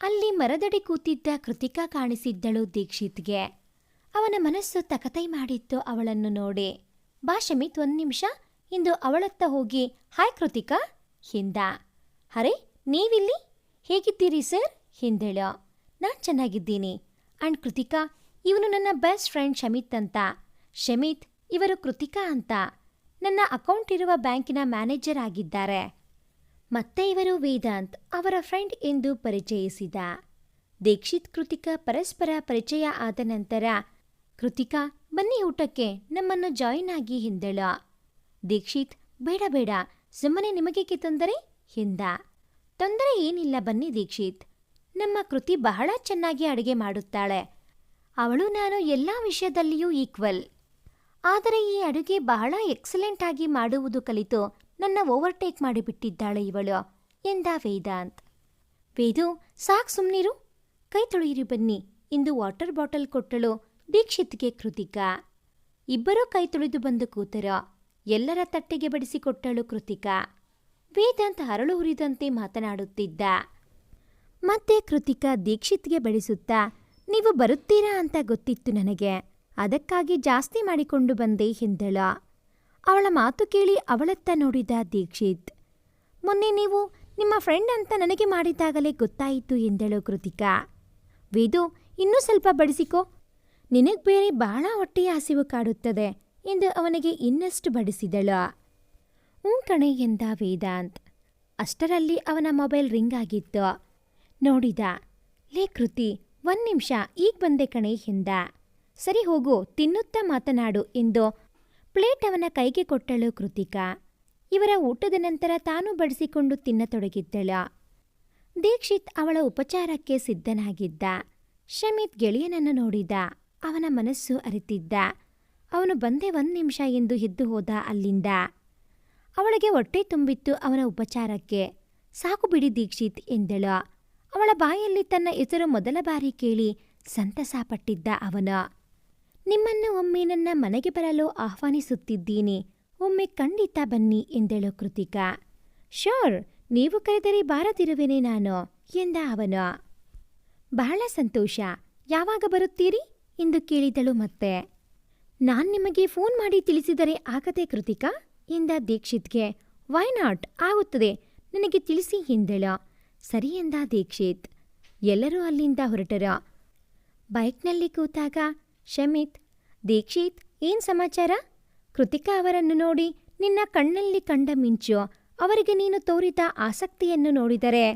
S1: ಅಲ್ಲಿ ಮರದಡಿ ಕೂತಿದ್ದ ಕೃತಿಕಾ ಕಾಣಿಸಿದ್ದಳು ದೀಕ್ಷಿತ್ಗೆ. ಅವನ ಮನಸ್ಸು ತಕತೈ ಮಾಡಿತ್ತು ಅವಳನ್ನು ನೋಡಿ. ಬಾ ಶಮಿತ್, 1 ನಿಮಿಷ ಎಂದು ಅವಳತ್ತ ಹೋಗಿ ಹಾಯ್ ಕೃತಿಕಾ ಎಂದ. ಅರೆ ನೀವಿಲ್ಲಿ, ಹೇಗಿದ್ದೀರಿ ಸರ್ ಎಂದಳು. ನಾನು ಚೆನ್ನಾಗಿದ್ದೀನಿ. ಆ್ಯಂಡ್ ಕೃತಿಕಾ, ಇವನು ನನ್ನ ಬೆಸ್ಟ್ ಫ್ರೆಂಡ್ ಶಮಿತ್ ಅಂತ. ಶಮಿತ್, ಇವರು ಕೃತಿಕಾ ಅಂತ ನನ್ನ ಅಕೌಂಟ್ ಇರುವ ಬ್ಯಾಂಕಿನ ಮ್ಯಾನೇಜರ್ ಆಗಿದ್ದಾರೆ. ಮತ್ತೆ ಇವರು ವೇದಾಂತ್, ಅವರ ಫ್ರೆಂಡ್ ಎಂದು ಪರಿಚಯಿಸಿದ. ದೀಕ್ಷಿತ್ ಕೃತಿಕಾ ಪರಸ್ಪರ ಪರಿಚಯ ಆದ ನಂತರ ಕೃತಿಕಾ ಬನ್ನಿ ಊಟಕ್ಕೆ, ನಮ್ಮನ್ನು ಜಾಯಿನ್ ಆಗಿ ಎಂದಳು. ದೀಕ್ಷಿತ್ ಬೇಡ ಬೇಡ, ಸುಮ್ಮನೆ ನಿಮಗೇಕೆ ತೊಂದರೆ ಎಂದ. ತೊಂದರೆ ಏನಿಲ್ಲ ಬನ್ನಿ ದೀಕ್ಷಿತ್, ನಮ್ಮ ಕೃತಿ ಬಹಳ ಚೆನ್ನಾಗಿ ಅಡುಗೆ ಮಾಡುತ್ತಾಳೆ. ಅವಳು ನಾನು ಎಲ್ಲ ವಿಷಯದಲ್ಲಿಯೂ ಈಕ್ವಲ್. ಆದರೆ ಈ ಅಡುಗೆ ಬಹಳ ಎಕ್ಸಲೆಂಟ್ ಆಗಿ ಮಾಡುವುದು ಕಲಿತು ನನ್ನ ಓವರ್ಟೇಕ್ ಮಾಡಿಬಿಟ್ಟಿದ್ದಾಳೆ ಇವಳು ಎಂದ ವೇದಾಂತ್. ವೇದು ಸಾಕ್ ಸುಮ್ಮನಿರು, ಕೈ ತೊಳೆಯಿರಿ ಬನ್ನಿ ಎಂದು ವಾಟರ್ ಬಾಟಲ್ ಕೊಟ್ಟಳು ದೀಕ್ಷಿತ್ಗೆ ಕೃತಿಕಾ. ಇಬ್ಬರೂ ಕೈ ತೊಳೆದು ಬಂದು ಕೂತರು. ಎಲ್ಲರ ತಟ್ಟೆಗೆ ಬಡಿಸಿಕೊಟ್ಟಳು ಕೃತಿಕಾ. ವೇದಾಂತ್ ಹರಳು ಹುರಿದಂತೆ ಮಾತನಾಡುತ್ತಿದ್ದ. ಮತ್ತೆ ಕೃತಿಕಾ ದೀಕ್ಷಿತ್ಗೆ ಬಡಿಸುತ್ತಾ, ನೀವು ಬರುತ್ತೀರಾ ಅಂತ ಗೊತ್ತಿತ್ತು ನನಗೆ, ಅದಕ್ಕಾಗಿ ಜಾಸ್ತಿ ಮಾಡಿಕೊಂಡು ಬಂದೆ ಎಂದಳು. ಅವಳ ಮಾತು ಕೇಳಿ ಅವಳತ್ತ ನೋಡಿದ ದೀಕ್ಷಿತ್. ಮೊನ್ನೆ ನೀವು ನಿಮ್ಮ ಫ್ರೆಂಡ್ ಅಂತ ನನಗೆ ಮಾಡಿದಾಗಲೇ ಗೊತ್ತಾಯಿತು ಎಂದಳು ಕೃತಿಕಾ. ವೇದು ಇನ್ನೂ ಸ್ವಲ್ಪ ಬಡಿಸಿಕೋ, ನಿನಗೆ ಬೇರೆ ಬಹಳ ಹೊಟ್ಟೆಯ ಹಸಿವು ಕಾಡುತ್ತದೆ ಎಂದು ಅವನಿಗೆ ಇನ್ನಷ್ಟು ಬಡಿಸಿದಳು. ಕಣೆ ಎಂದ ವೇದಾಂತ್. ಅಷ್ಟರಲ್ಲಿ ಅವನ ಮೊಬೈಲ್ ರಿಂಗ್ ಆಗಿತ್ತು. ನೋಡಿದ. ಲೇ ಕೃತಿ, 1 ನಿಮಿಷ, ಈಗ ಬಂದೆ ಕಣೆ ಎಂದ. ಸರಿ ಹೋಗು, ತಿನ್ನುತ್ತಾ ಮಾತನಾಡು ಎಂದು ಪ್ಲೇಟ್ ಅವನ ಕೈಗೆ ಕೊಟ್ಟಳು ಕೃತಿಕಾ. ಇವರ ಊಟದ ನಂತರ ತಾನು ಬಡಿಸಿಕೊಂಡು ತಿನ್ನತೊಡಗಿದ್ದಳು. ದೀಕ್ಷಿತ್ ಅವಳ ಉಪಚಾರಕ್ಕೆ ಸಿದ್ಧನಾಗಿದ್ದ. ಶಮಿತ್ ಗೆಳೆಯನನ್ನು ನೋಡಿದ. ಅವನ ಮನಸ್ಸು ಅರಿತಿದ್ದ. ಅವನು ಬಂದೆ 1 ನಿಮಿಷ ಎಂದು ಎದ್ದು ಹೋದ ಅಲ್ಲಿಂದ. ಅವಳಿಗೆ ಹೊಟ್ಟೆ ತುಂಬಿತ್ತು ಅವನ ಉಪಚಾರಕ್ಕೆ. ಸಾಕು ಬಿಡಿ ದೀಕ್ಷಿತ್ ಎಂದಳು. ಅವಳ ಬಾಯಲ್ಲಿ ತನ್ನ ಹೆಸರು ಮೊದಲ ಬಾರಿ ಕೇಳಿ ಸಂತಸಪಟ್ಟಿದ್ದ ಅವನು. ನಿಮ್ಮನ್ನು ಒಮ್ಮೆ ನನ್ನ ಮನೆಗೆ ಬರಲು ಆಹ್ವಾನಿಸುತ್ತಿದ್ದೀನಿ, ಒಮ್ಮೆ ಖಂಡಿತ ಬನ್ನಿ ಎಂದಳು ಕೃತಿಕಾ. ಶ್ಯೂರ್, ನೀವು ಕರೆದರೆ ಬಾರದಿರುವೆನೆ ನಾನು ಎಂದ ಅವನು. ಬಹಳ ಸಂತೋಷ, ಯಾವಾಗ ಬರುತ್ತೀರಿ ಎಂದು ಕೇಳಿದಳು ಮತ್ತೆ. ನಾನ್ ನಿಮಗೆ ಫೋನ್ ಮಾಡಿ ತಿಳಿಸಿದರೆ ಆಗದೆ ಕೃತಿಕಾ ಎಂದ ದೀಕ್ಷಿತ್ಗೆ. ವೈ ನಾಟ್, ಆಗುತ್ತದೆ, ನನಗೆ ತಿಳಿಸಿ ಎಂದಳು. ಸರಿ ಎಂದ ದೀಕ್ಷಿತ್. ಎಲ್ಲರೂ ಅಲ್ಲಿಂದ ಹೊರಟರು. ಬೈಕ್ನಲ್ಲಿ ಕೂತಾಗ ಶಮಿತ್, ದೀಕ್ಷಿತ್ ಏನ್ ಸಮಾಚಾರ? ಕೃತಿಕಾ ಅವರನ್ನು ನೋಡಿ ನಿನ್ನ ಕಣ್ಣಲ್ಲಿ ಕಂಡ ಮಿಂಚು, ಅವರಿಗೆ ನೀನು ತೋರಿದ ಆಸಕ್ತಿಯನ್ನು ನೋಡಿದರೆ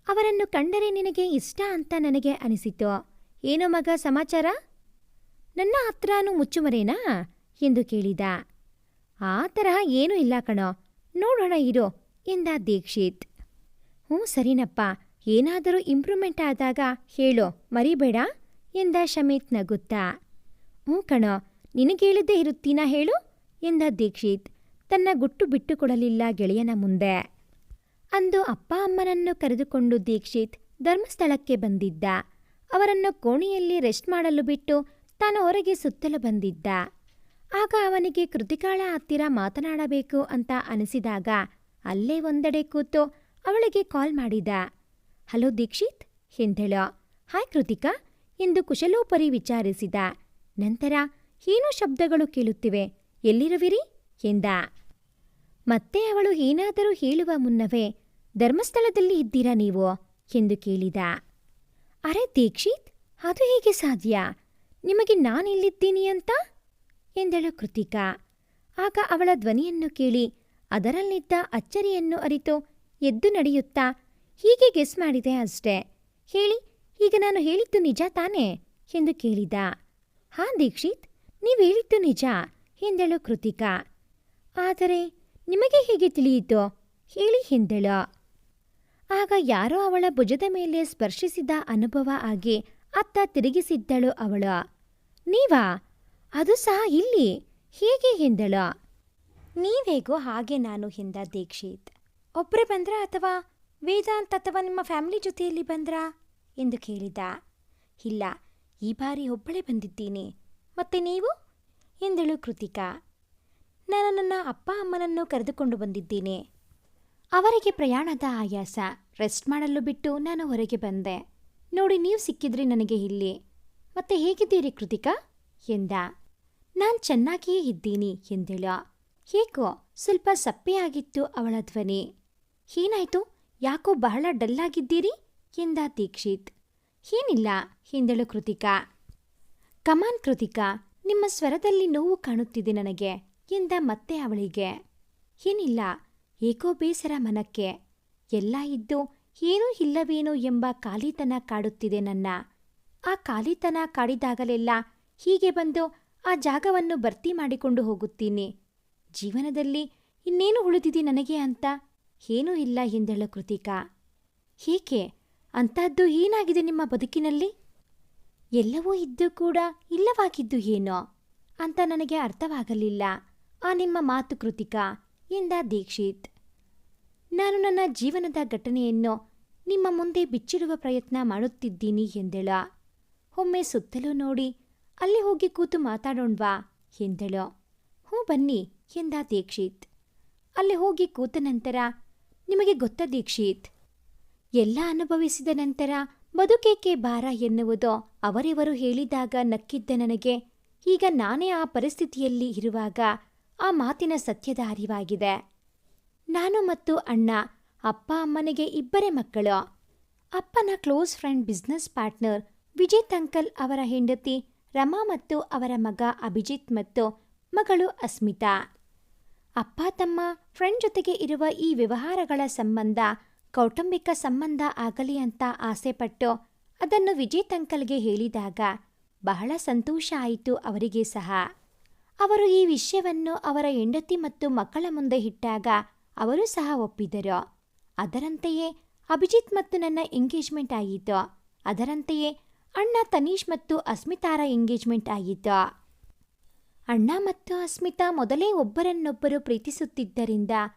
S1: ಅವರನ್ನು ಕಂಡರೆ ನಿನಗೆ ಇಷ್ಟ ಅಂತ ನನಗೆ ಅನಿಸಿತು. ಏನೋ ಮಗ ಸಮಾಚಾರ? ನನ್ನ ಹತ್ರನೂ ಮುಚ್ಚುಮರೇನಾ ಎಂದು ಕೇಳಿದ. ಆ ತರಹ ಏನೂ ಇಲ್ಲ ಕಣೋ, ನೋಡೋಣ ಇರೋ ಎಂದ ದೀಕ್ಷಿತ್. ಸರಿನಪ್ಪ, ಏನಾದರೂ ಇಂಪ್ರೂವ್ಮೆಂಟ್ ಆದಾಗ ಹೇಳೋ, ಮರಿಬೇಡ ಎಂದ ಶಮಿತ್ ನಗುತ್ತಾ. ಕಣೋ, ನಿನಗೇಳಿದ್ದೇ ಇರುತ್ತೀನಾ ಹೇಳು ಎಂದ ದೀಕ್ಷಿತ್. ತನ್ನ ಗುಟ್ಟು ಬಿಟ್ಟುಕೊಡಲಿಲ್ಲ ಗೆಳೆಯನ ಮುಂದೆ. ಅಂದು ಅಪ್ಪ ಅಮ್ಮನನ್ನು ಕರೆದುಕೊಂಡು ದೀಕ್ಷಿತ್ ಧರ್ಮಸ್ಥಳಕ್ಕೆ ಬಂದಿದ್ದ. ಅವರನ್ನು ಕೋಣೆಯಲ್ಲಿ ರೆಸ್ಟ್ ಮಾಡಲು ಬಿಟ್ಟು ತಾನು ಹೊರಗೆ ಸುತ್ತಲು ಬಂದಿದ್ದ. ಆಗ ಅವನಿಗೆ ಕೃತಿಕಾಳ ಹತ್ತಿರ ಮಾತನಾಡಬೇಕು ಅಂತ ಅನಿಸಿದಾಗ ಅಲ್ಲೇ ಒಂದೆಡೆ ಕೂತು ಅವಳಿಗೆ ಕಾಲ್ ಮಾಡಿದ. ಹಲೋ ದೀಕ್ಷಿತ್ ಎಂದಳು. ಹಾಯ್ ಕೃತಿಕಾ ಎಂದು ಕುಶಲೋಪರಿ ವಿಚಾರಿಸಿದ. ನಂತರ ಏನೋ ಶಬ್ದಗಳು ಕೇಳುತ್ತಿವೆ, ಎಲ್ಲಿರುವಿರಿ ಎಂದ. ಮತ್ತೆ ಅವಳು ಏನಾದರೂ ಹೇಳುವ ಮುನ್ನವೇ ಧರ್ಮಸ್ಥಳದಲ್ಲಿ ಇದ್ದೀರಾ ನೀವು ಎಂದು ಕೇಳಿದ. ಅರೆ ದೀಕ್ಷಿತ್, ಅದು ಹೇಗೆ ಸಾಧ್ಯ? ನಿಮಗೆ ನಾನಿಲ್ಲಿದ್ದೀನಿ ಅಂತ ಎಂದಳು ಕೃತಿಕಾ. ಆಗ ಅವಳ ಧ್ವನಿಯನ್ನು ಕೇಳಿ ಅದರಲ್ಲಿದ್ದ ಅಚ್ಚರಿಯನ್ನು ಅರಿತು ಎದ್ದು ನಡೆಯುತ್ತಾ, ಹೀಗೆ ಗೆಸ್ ಮಾಡಿದೆ ಅಷ್ಟೇ. ಹೇಳಿ, ಈಗ ನಾನು ಹೇಳಿದ್ದು ನಿಜ ತಾನೇ ಎಂದು ಕೇಳಿದ. ಹಾ ದೀಕ್ಷಿತ್, ನೀವು ಹೇಳಿದ್ದು ನಿಜ ಎಂದಳು ಕೃತಿಕಾ. ಆದರೆ ನಿಮಗೆ ಹೇಗೆ ತಿಳಿಯಿತು ಹೇಳಿ ಎಂದಳು. ಆಗ ಯಾರೋ ಅವಳ ಭುಜದ ಮೇಲೆ ಸ್ಪರ್ಶಿಸಿದ ಅನುಭವ ಆಗಿ ಅತ್ತ ತಿರುಗಿಸಿದ್ದಳು ಅವಳು. ನೀವಾ? ಅದು ಸಹ ಇಲ್ಲಿ ಹೇಗೆ ಎಂದಳು. ನೀವೇಗೋ ಹಾಗೆ ನಾನು ಎಂದ ದೀಕ್ಷಿತ್. ಒಬ್ಬರೇ ಬಂದ್ರಾ ಅಥವಾ ವೇದಾಂತ್ ಅಥವಾ ನಿಮ್ಮ ಫ್ಯಾಮಿಲಿ ಜೊತೆಯಲ್ಲಿ ಬಂದ್ರಾ ಎಂದು ಕೇಳಿದ. ಇಲ್ಲ, ಈ ಬಾರಿ ಒಬ್ಬಳೇ ಬಂದಿದ್ದೀನಿ. ಮತ್ತೆ ನೀವು ಎಂದಳು ಕೃತಿಕಾ. ನಾನು ನನ್ನ ಅಪ್ಪ ಅಮ್ಮನನ್ನು ಕರೆದುಕೊಂಡು ಬಂದಿದ್ದೀನಿ. ಅವರಿಗೆ ಪ್ರಯಾಣದ ಆಯಾಸ, ರೆಸ್ಟ್ ಮಾಡಲು ಬಿಟ್ಟು ನಾನು ಹೊರಗೆ ಬಂದೆ. ನೋಡಿ, ನೀವು ಸಿಕ್ಕಿದ್ರಿ ನನಗೆ ಇಲ್ಲಿ. ಮತ್ತೆ ಹೇಗಿದ್ದೀರಿ ಕೃತಿಕಾ ಎಂದ. ನಾನು ಚೆನ್ನಾಗಿಯೇ ಇದ್ದೀನಿ ಎಂದಳು. ಏಕೋ ಸ್ವಲ್ಪ ಸಪ್ಪೆಯಾಗಿತ್ತು ಅವಳ ಧ್ವನಿ. ಏನಾಯ್ತು, ಯಾಕೋ ಬಹಳ ಡಲ್ಲಾಗಿದ್ದೀರಿ ಎಂದ ದೀಕ್ಷಿತ್. ಏನಿಲ್ಲ ಎಂದಳು ಕೃತಿಕಾ. ಕಮಾನ್ ಕೃತಿಕಾ, ನಿಮ್ಮ ಸ್ವರದಲ್ಲಿ ನೋವು ಕಾಣುತ್ತಿದೆ ನನಗೆ ಎಂದ ಮತ್ತೆ ಅವಳಿಗೆ. ಏನಿಲ್ಲ, ಏಕೋ ಬೇಸರ ಮನಕ್ಕೆ. ಎಲ್ಲ ಇದ್ದು ಏನೂ ಇಲ್ಲವೇನೋ ಎಂಬ ಖಾಲಿತನ ಕಾಡುತ್ತಿದೆ ನನ್ನ. ಆ ಖಾಲಿತನ ಕಾಡಿದಾಗಲೆಲ್ಲ ಹೀಗೆ ಬಂದು ಆ ಜಾಗವನ್ನು ಭರ್ತಿ ಮಾಡಿಕೊಂಡು ಹೋಗುತ್ತೀನಿ. ಜೀವನದಲ್ಲಿ ಇನ್ನೇನು ಉಳಿದಿದೆ ನನಗೆ ಅಂತ? ಏನೂ ಇಲ್ಲ ಎಂದಳು ಕೃತಿಕಾ. ಏಕೆ? ಅಂಥದ್ದು ಏನಾಗಿದೆ ನಿಮ್ಮ ಬದುಕಿನಲ್ಲಿ? ಎಲ್ಲವೂ ಇದ್ದು ಕೂಡ ಇಲ್ಲವಾಗಿದ್ದು ಏನೋ ಅಂತ ನನಗೆ ಅರ್ಥವಾಗಲಿಲ್ಲ ಆ ನಿಮ್ಮ ಮಾತು ಕೃತಿಕಾ ಎಂದ ದೀಕ್ಷಿತ್. ನಾನು ನನ್ನ ಜೀವನದ ಘಟನೆಯನ್ನು ನಿಮ್ಮ ಮುಂದೆ ಬಿಚ್ಚಿಡುವ ಪ್ರಯತ್ನ ಮಾಡುತ್ತಿದ್ದೀನಿ ಎಂದಳು. ಒಮ್ಮೆ ಸುತ್ತಲೂ ನೋಡಿ ಅಲ್ಲಿ ಹೋಗಿ ಕೂತು ಮಾತಾಡೋಣ್ವಾ ಎಂದಳು. ಹ್ಞೂ ಬನ್ನಿ ಎಂದ ದೀಕ್ಷಿತ್. ಅಲ್ಲಿ ಹೋಗಿ ಕೂತ ನಂತರ, ನಿಮಗೆ ಗೊತ್ತಾ ದೀಕ್ಷಿತ್, ಎಲ್ಲ ಅನುಭವಿಸಿದ ನಂತರ ಬದುಕೇಕೆ ಭಾರ ಎನ್ನುವುದು ಅವರಿವರು ಹೇಳಿದಾಗ ನಕ್ಕಿದ್ದ ನನಗೆ ಈಗ ನಾನೇ ಆ ಪರಿಸ್ಥಿತಿಯಲ್ಲಿ ಇರುವಾಗ ಆ ಮಾತಿನ ಸತ್ಯದ ಅರಿವಾಗಿದೆ. ನಾನು ಮತ್ತು ಅಣ್ಣ, ಅಪ್ಪ ಅಮ್ಮನಿಗೆ ಇಬ್ಬರೇ ಮಕ್ಕಳು. ಅಪ್ಪನ close friend business partner Vijith uncle ಅವರ ಹೆಂಡತಿ ರಮಾ ಮತ್ತು ಅವರ ಮಗ ಅಭಿಜಿತ್ ಮತ್ತು ಮಗಳು ಅಸ್ಮಿತಾ. ಅಪ್ಪ ತಮ್ಮ ಫ್ರೆಂಡ್ ಜೊತೆಗೆ ಇರುವ ಈ ವ್ಯವಹಾರಗಳ ಸಂಬಂಧ ಕೌಟುಂಬಿಕ ಸಂಬಂಧ ಆಗಲಿ ಅಂತ ಆಸೆಪಟ್ಟು ಅದನ್ನು ವಿಜಿತ್ ಅಂಕಲ್ಗೆ ಹೇಳಿದಾಗ ಬಹಳ ಸಂತೋಷ ಆಯಿತು ಅವರಿಗೆ ಸಹ. ಅವರು ಈ ವಿಷಯವನ್ನು ಅವರ ಹೆಂಡತಿ ಮತ್ತು ಮಕ್ಕಳ ಮುಂದೆ ಇಟ್ಟಾಗ ಅವರು ಸಹ ಒಪ್ಪಿದರು. ಅದರಂತೆಯೇ ಅಭಿಜಿತ್ ಮತ್ತು ನನ್ನ ಎಂಗೇಜ್ಮೆಂಟ್ ಆಯಿತು. ಅದರಂತೆಯೇ ಅಣ್ಣ ತನೀಶ್ ಮತ್ತು ಅಸ್ಮಿತಾರ ಎಂಗೇಜ್ಮೆಂಟ್ ಆಯಿತು. ಅಣ್ಣ ಮತ್ತು ಅಸ್ಮಿತಾ ಮೊದಲೇ ಒಬ್ಬರನ್ನೊಬ್ಬರು ಪ್ರೀತಿಸುತ್ತಿದ್ದರಿಂದ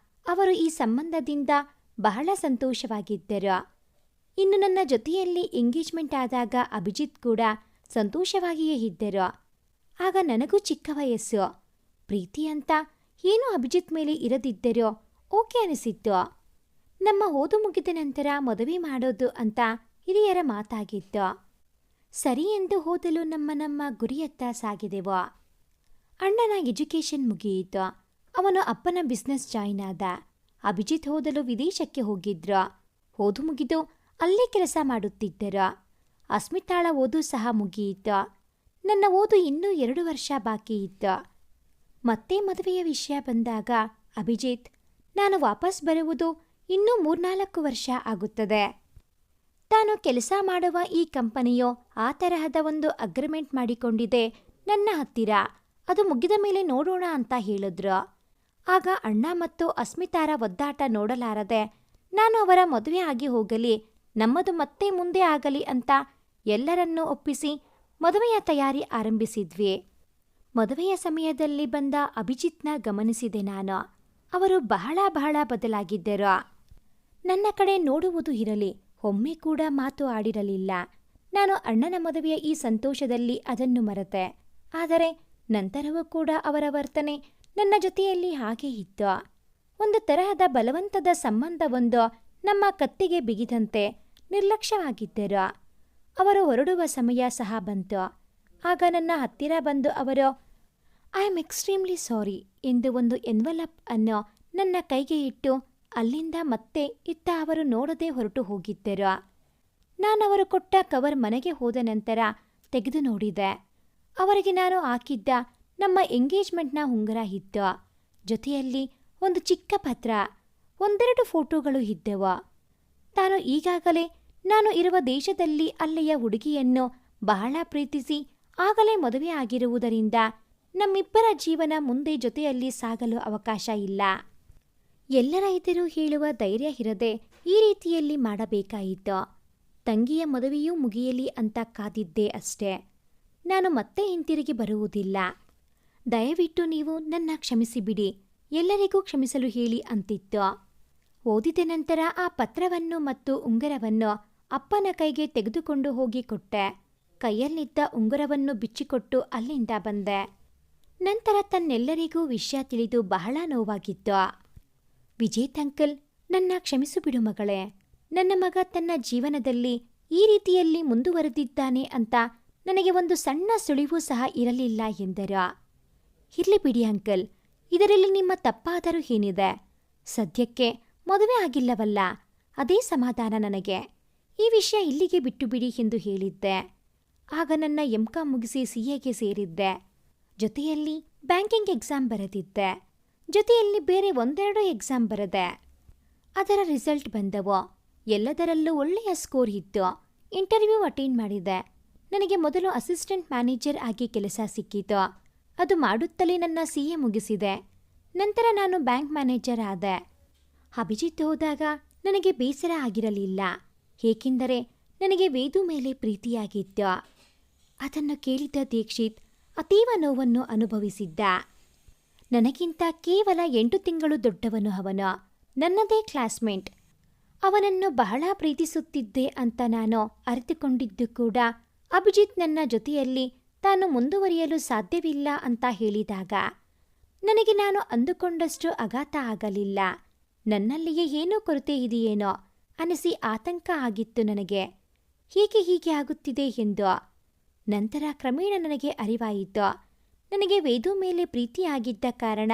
S1: ಅವರು ಈ ಸಂಬಂಧದಿಂದ ಬಹಳ ಸಂತೋಷವಾಗಿದ್ದರು. ಇನ್ನು ನನ್ನ ಜೊತೆಯಲ್ಲಿ ಎಂಗೇಜ್ಮೆಂಟ್ ಆದಾಗ ಅಭಿಜಿತ್ ಕೂಡ ಸಂತೋಷವಾಗಿಯೇ ಇದ್ದರು. ಆಗ ನನಗೂ ಚಿಕ್ಕ ವಯಸ್ಸು, ಪ್ರೀತಿ ಅಂತ ಏನೂ ಅಭಿಜಿತ್ ಮೇಲೆ ಇರದಿದ್ದರೂ ಓಕೆ ಅನಿಸಿತ್ತು. ನಮ್ಮ ಓದು ಮುಗಿದ ನಂತರ ಮದುವೆ ಮಾಡೋದು ಅಂತ ಹಿರಿಯರ ಮಾತಾಗಿತ್ತು. ಸರಿ ಎಂದು ಓದಲು ನಮ್ಮ ಗುರಿಯತ್ತ ಸಾಗಿದೆವು. ಅಣ್ಣನ ಎಜುಕೇಷನ್ ಮುಗಿಯಿತು. ಅವನು ಅಪ್ಪನ ಬಿಸ್ನೆಸ್ ಜಾಯಿನ್ ಆದ. ಅಭಿಜಿತ್ ಓದಲು ವಿದೇಶಕ್ಕೆ ಹೋಗಿದ್ರು. ಓದು ಮುಗಿದು ಅಲ್ಲೇ ಕೆಲಸ ಮಾಡುತ್ತಿದ್ದರು. ಅಸ್ಮಿತಾಳ ಓದು ಸಹ ಮುಗಿಯಿತು. ನನ್ನ ಓದು ಇನ್ನೂ 2 ವರ್ಷ ಬಾಕಿ ಇತ್ತು. ಮತ್ತೆ ಮದುವೆಯ ವಿಷಯ ಬಂದಾಗ ಅಭಿಜಿತ್, ನಾನು ವಾಪಸ್ ಬರುವುದು ಇನ್ನೂ 3-4 ವರ್ಷ ಆಗುತ್ತದೆ. ತಾನು ಕೆಲಸ ಮಾಡುವ ಈ ಕಂಪನಿಯು ಆ ತರಹದ ಒಂದು ಅಗ್ರಿಮೆಂಟ್ ಮಾಡಿಕೊಂಡಿದೆ ನನ್ನ ಹತ್ತಿರ. ಅದು ಮುಗಿದ ಮೇಲೆ ನೋಡೋಣ ಅಂತ ಹೇಳಿದ್ರು. ಆಗ ಅಣ್ಣ ಮತ್ತು ಅಸ್ಮಿತಾರ ಒದ್ದಾಟ ನೋಡಲಾರದೆ ನಾನು ಅವರ ಮದುವೆ ಆಗಿ ಹೋಗಲಿ, ನಮ್ಮದು ಮತ್ತೆ ಮುಂದೆ ಆಗಲಿ ಅಂತ ಎಲ್ಲರನ್ನೂ ಒಪ್ಪಿಸಿ ಮದುವೆಯ ತಯಾರಿ ಆರಂಭಿಸಿದ್ವಿ. ಮದುವೆಯ ಸಮಯದಲ್ಲಿ ಬಂದ ಅಭಿಜಿತ್ನ ಗಮನಿಸಿದೆ ನಾನು. ಅವರು ಬಹಳ ಬದಲಾಗಿದ್ದರು. ನನ್ನ ಕಡೆ ನೋಡುವುದು ಇರಲಿ, ಒಮ್ಮೆ ಕೂಡ ಮಾತು ಆಡಿರಲಿಲ್ಲ. ನಾನು ಅಣ್ಣನ ಮದುವೆಯ ಈ ಸಂತೋಷದಲ್ಲಿ ಅದನ್ನು ಮರೆತೆ. ಆದರೆ ನಂತರವೂ ಕೂಡ ಅವರ ವರ್ತನೆ ನನ್ನ ಜೊತೆಯಲ್ಲಿ ಹಾಗೇ ಇತ್ತು. ಒಂದು ತರಹದ ಬಲವಂತದ ಸಂಬಂಧವೊಂದು ನಮ್ಮ ಕತ್ತಿಗೆ ಬಿಗಿದಂತೆ ನಿರ್ಲಕ್ಷ್ಯವಾಗಿದ್ದರು. ಅವರು ಹೊರಡುವ ಸಮಯ ಸಹ ಬಂತು. ಆಗ ನನ್ನ ಹತ್ತಿರ ಬಂದು ಅವರು ಐ ಆಮ್ ಎಕ್ಸ್ಟ್ರೀಮ್ಲಿ ಸಾರಿ ಎಂದು ಒಂದು ಎನ್ವಲಪ್ ಅನ್ನು ನನ್ನ ಕೈಗೆ ಇಟ್ಟು ಅಲ್ಲಿಂದ ಮತ್ತೆ ಇತ್ತ ಅವರು ನೋಡದೆ ಹೊರಟು ಹೋಗಿದ್ದರು. ನಾನವರು ಕೊಟ್ಟ ಕವರ್ ಮನೆಗೆ ಹೋದ ನಂತರ ತೆಗೆದು ನೋಡಿದೆ. ಅವರಿಗೆ ನಾನು ಹಾಕಿದ್ದ ನಮ್ಮ ಎಂಗೇಜ್ಮೆಂಟ್ನ ಉಂಗುರ ಇತ್ತು. ಜೊತೆಯಲ್ಲಿ ಒಂದು ಚಿಕ್ಕ ಪತ್ರ, ಒಂದೆರಡು ಫೋಟೋಗಳು ಇದ್ದವು. ತಾನು ಈಗಾಗಲೇ ನಾನು ಇರುವ ದೇಶದಲ್ಲಿ ಅಲ್ಲಿಯ ಹುಡುಗಿಯನ್ನು ಬಹಳ ಪ್ರೀತಿಸಿ ಆಗಲೇ ಮದುವೆ ಆಗಿರುವುದರಿಂದ ನಮ್ಮಿಬ್ಬರ ಜೀವನ ಮುಂದೆ ಜೊತೆಯಲ್ಲಿ ಸಾಗಲು ಅವಕಾಶ ಇಲ್ಲ. ಎಲ್ಲರ ಎದುರು ಹೇಳುವ ಧೈರ್ಯ ಇರದೆ ಈ ರೀತಿಯಲ್ಲಿ ಮಾಡಬೇಕಾಯಿತು. ತಂಗಿಯ ಮದುವೆಯೂ ಮುಗಿಯಲಿ ಅಂತ ಕಾದಿದ್ದೆ ಅಷ್ಟೇ. ನಾನು ಮತ್ತೆ ಹಿಂತಿರುಗಿ ಬರುವುದಿಲ್ಲ. ದಯವಿಟ್ಟು ನೀವು ನನ್ನ ಕ್ಷಮಿಸಿಬಿಡಿ, ಎಲ್ಲರಿಗೂ ಕ್ಷಮಿಸಲು ಹೇಳಿ ಅಂತಿತ್ತು. ಓದಿದ ನಂತರ ಆ ಪತ್ರವನ್ನು ಮತ್ತು ಉಂಗುರವನ್ನು ಅಪ್ಪನ ಕೈಗೆ ತೆಗೆದುಕೊಂಡು ಹೋಗಿ ಕೊಟ್ಟೆ. ಕೈಯಲ್ಲಿದ್ದ ಉಂಗುರವನ್ನು ಬಿಚ್ಚಿಕೊಟ್ಟು ಅಲ್ಲಿಂದ ಬಂದೆ. ನಂತರ ತನ್ನೆಲ್ಲರಿಗೂ ವಿಷಯ ತಿಳಿದು ಬಹಳ ನೋವಾಗಿತ್ತು. ವಿಜೇತ್ ಅಂಕಲ್, ನನ್ನ ಕ್ಷಮಿಸು ಬಿಡು ಮಗಳೇ. ನನ್ನ ಮಗ ತನ್ನ ಜೀವನದಲ್ಲಿ ಈ ರೀತಿಯಲ್ಲಿ ಮುಂದುವರೆದಿದ್ದಾನೆ ಅಂತ ನನಗೆ ಒಂದು ಸಣ್ಣ ಸುಳಿವು ಸಹ ಇರಲಿಲ್ಲ ಎಂದರು. ಇರ್ಲಿ ಬಿಡಿ ಅಂಕಲ್, ಇದರಲ್ಲಿ ನಿಮ್ಮ ತಪ್ಪಾದರೂ ಏನಿದೆ? ಸದ್ಯಕ್ಕೆ ಮದುವೆ ಆಗಿಲ್ಲವಲ್ಲ, ಅದೇ ಸಮಾಧಾನ ನನಗೆ. ಈ ವಿಷಯ ಇಲ್ಲಿಗೆ ಬಿಟ್ಟು ಬಿಡಿ ಎಂದು ಹೇಳಿದ್ದೆ. ಆಗ ನನ್ನ ಎಂ.ಕಾಂ ಮುಗಿಸಿ CAಗೆ ಸೇರಿದ್ದೆ. ಜೊತೆಯಲ್ಲಿ ಬ್ಯಾಂಕಿಂಗ್ ಎಕ್ಸಾಮ್ ಬರೆದಿದ್ದೆ. ಜೊತೆಯಲ್ಲಿ ಬೇರೆ ಒಂದೆರಡು ಎಕ್ಸಾಮ್ ಬರೆದೆ. ಅದರ ರಿಸಲ್ಟ್ ಬಂದವು. ಎಲ್ಲದರಲ್ಲೂ ಒಳ್ಳೆಯ ಸ್ಕೋರ್ ಇತ್ತು. ಇಂಟರ್ವ್ಯೂ ಅಟೆಂಡ್ ಮಾಡಿದೆ. ನನಗೆ ಮೊದಲು ಅಸಿಸ್ಟೆಂಟ್ ಮ್ಯಾನೇಜರ್ ಆಗಿ ಕೆಲಸ ಸಿಕ್ಕಿತು. ಅದು ಮಾಡುತ್ತಲೇ ನನ್ನ CA ಮುಗಿಸಿದೆ. ನಂತರ ನಾನು ಬ್ಯಾಂಕ್ ಮ್ಯಾನೇಜರ್ ಆದೆ. ಅಭಿಜಿತ್ ಹೋದಾಗ ನನಗೆ ಬೇಸರ ಆಗಿರಲಿಲ್ಲ, ಏಕೆಂದರೆ ನನಗೆ ವೇದು ಮೇಲೆ ಪ್ರೀತಿಯಾಗಿತ್ತು. ಅದನ್ನು ಕೇಳಿದ್ದ ದೀಕ್ಷಿತ್ ಅತೀವ ನೋವನ್ನು ಅನುಭವಿಸಿದ್ದ. ನನಗಿಂತ ಕೇವಲ 8 ತಿಂಗಳು ದೊಡ್ಡವನು ಅವನು. ನನ್ನದೇ ಕ್ಲಾಸ್ಮೇಟ್. ಅವನನ್ನು ಬಹಳ ಪ್ರೀತಿಸುತ್ತಿದ್ದೆ ಅಂತ ನಾನು ಅರಿತುಕೊಂಡಿದ್ದು ಕೂಡ ಅಭಿಜಿತ್ ನನ್ನ ಜೊತೆಯಲ್ಲಿ ತಾನು ಮುಂದುವರಿಯಲು ಸಾಧ್ಯವಿಲ್ಲ ಅಂತ ಹೇಳಿದಾಗ ನನಗೆ ನಾನು ಅಂದುಕೊಂಡಷ್ಟು ಆಘಾತ ಆಗಲಿಲ್ಲ. ನನ್ನಲ್ಲಿಯೇ ಏನೋ ಕೊರತೆ ಇದೆಯೇನೋ ಅನಿಸಿ ಆತಂಕ ಆಗಿತ್ತು ನನಗೆ. ಹೀಗೆ ಆಗುತ್ತಿದೆ ಎಂದು. ನಂತರ ಕ್ರಮೇಣ ನನಗೆ ಅರಿವಾಯಿತು. ನನಗೆ ವೇದು ಮೇಲೆ ಪ್ರೀತಿಯಾಗಿದ್ದ ಕಾರಣ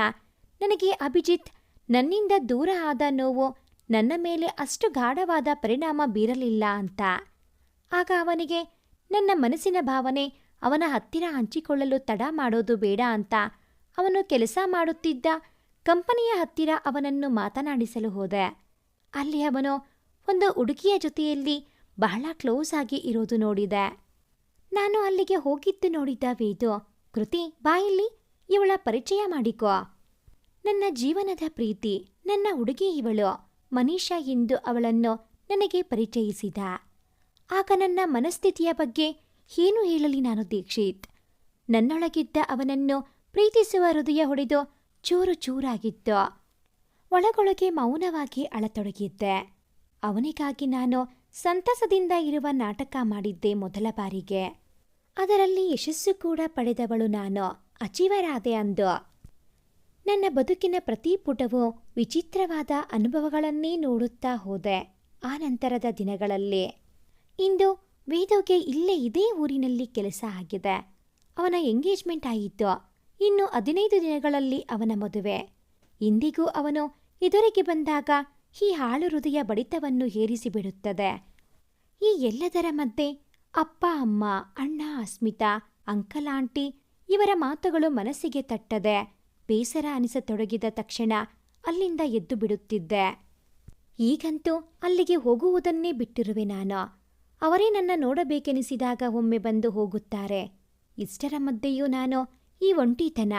S1: ನನಗೆ ಅಭಿಜಿತ್ ನನ್ನಿಂದ ದೂರ ಆದ ನೋವು ನನ್ನ ಮೇಲೆ ಅಷ್ಟು ಗಾಢವಾದ ಪರಿಣಾಮ ಬೀರಲಿಲ್ಲ ಅಂತ. ಆಗ ಅವನಿಗೆ ನನ್ನ ಮನಸ್ಸಿನ ಭಾವನೆ ಅವನ ಹತ್ತಿರ ಹಂಚಿಕೊಳ್ಳಲು ತಡ ಮಾಡೋದು ಬೇಡ ಅಂತ ಅವನು ಕೆಲಸ ಮಾಡುತ್ತಿದ್ದ ಕಂಪನಿಯ ಹತ್ತಿರ ಅವನನ್ನು ಮಾತನಾಡಿಸಲು ಹೋದೆ. ಅಲ್ಲಿ ಅವನು ಒಂದು ಹುಡುಗಿಯ ಜೊತೆಯಲ್ಲಿ ಬಹಳ ಕ್ಲೋಸ್ ಆಗಿ ಇರೋದು ನೋಡಿದೆ. ನಾನು ಅಲ್ಲಿಗೆ ಹೋಗಿದ್ದು ನೋಡಿದ್ದ ವೇದು, ಕೃತಿ ಬಾಯಿಲ್ಲಿ, ಇವಳ ಪರಿಚಯ ಮಾಡಿಕೋ. ನನ್ನ ಜೀವನದ ಪ್ರೀತಿ, ನನ್ನ ಹುಡುಗಿ ಇವಳು ಮನೀಷಾ ಎಂದು ಅವಳನ್ನು ನನಗೆ ಪರಿಚಯಿಸಿದ. ಆಗ ನನ್ನ ಮನಸ್ಥಿತಿಯ ಬಗ್ಗೆ ಏನು ಹೇಳಲಿ ನಾನು ದೀಕ್ಷಿತ್. ನನ್ನೊಳಗಿದ್ದ ಅವನನ್ನು ಪ್ರೀತಿಸುವ ಹೃದಯ ಹೊಡೆದು ಚೂರು ಚೂರಾಗಿತ್ತು. ಒಳಗೊಳಗೆ ಮೌನವಾಗಿ ಅಳತೊಡಗಿದ್ದೆ. ಅವನಿಗಾಗಿ ನಾನು ಸಂತಸದಿಂದ ಇರುವ ನಾಟಕ ಮಾಡಿದ್ದೆ ಮೊದಲ ಬಾರಿಗೆ. ಅದರಲ್ಲಿ ಯಶಸ್ಸು ಕೂಡ ಪಡೆದವಳು ನಾನು. ಅಚೀವರ್ ಆದೆ ಅಂದು. ನನ್ನ ಬದುಕಿನ ಪ್ರತಿ ಪುಟವೂ ವಿಚಿತ್ರವಾದ ಅನುಭವಗಳನ್ನೇ ನೋಡುತ್ತಾ ಹೋದೆ ಆ ನಂತರದ ದಿನಗಳಲ್ಲಿ. ಇಂದು ವೇದುಗೆ ಇಲ್ಲೇ ಇದೇ ಊರಿನಲ್ಲಿ ಕೆಲಸ ಆಗಿದೆ. ಅವನ ಎಂಗೇಜ್ಮೆಂಟ್ ಆಯಿತು. ಇನ್ನು 15 ದಿನಗಳಲ್ಲಿ ಅವನ ಮದುವೆ. ಇಂದಿಗೂ ಅವನು ಎದುರಿಗೆ ಬಂದಾಗ ಈ ಹಾಳು ಹೃದಯ ಬಡಿತವನ್ನು ಏರಿಸಿಬಿಡುತ್ತದೆ. ಈ ಎಲ್ಲದರ ಮಧ್ಯೆ ಅಪ್ಪ ಅಮ್ಮ, ಅಣ್ಣ ಅಸ್ಮಿತಾ, ಅಂಕಲ್ ಆಂಟಿ ಇವರ ಮಾತುಗಳು ಮನಸ್ಸಿಗೆ ತಟ್ಟದೆ ಬೇಸರ ಅನಿಸತೊಡಗಿದ ತಕ್ಷಣ ಅಲ್ಲಿಂದ ಎದ್ದು ಬಿಡುತ್ತಿದ್ದೆ. ಈಗಂತೂ ಅಲ್ಲಿಗೆ ಹೋಗುವುದನ್ನೇ ಬಿಟ್ಟಿರುವೆ ನಾನು. ಅವರೇ ನನ್ನ ನೋಡಬೇಕೆನಿಸಿದಾಗ ಒಮ್ಮೆ ಬಂದು ಹೋಗುತ್ತಾರೆ. ಇಷ್ಟರ ಮಧ್ಯೆಯೂ ನಾನು ಈ ಒಂಟಿತನ,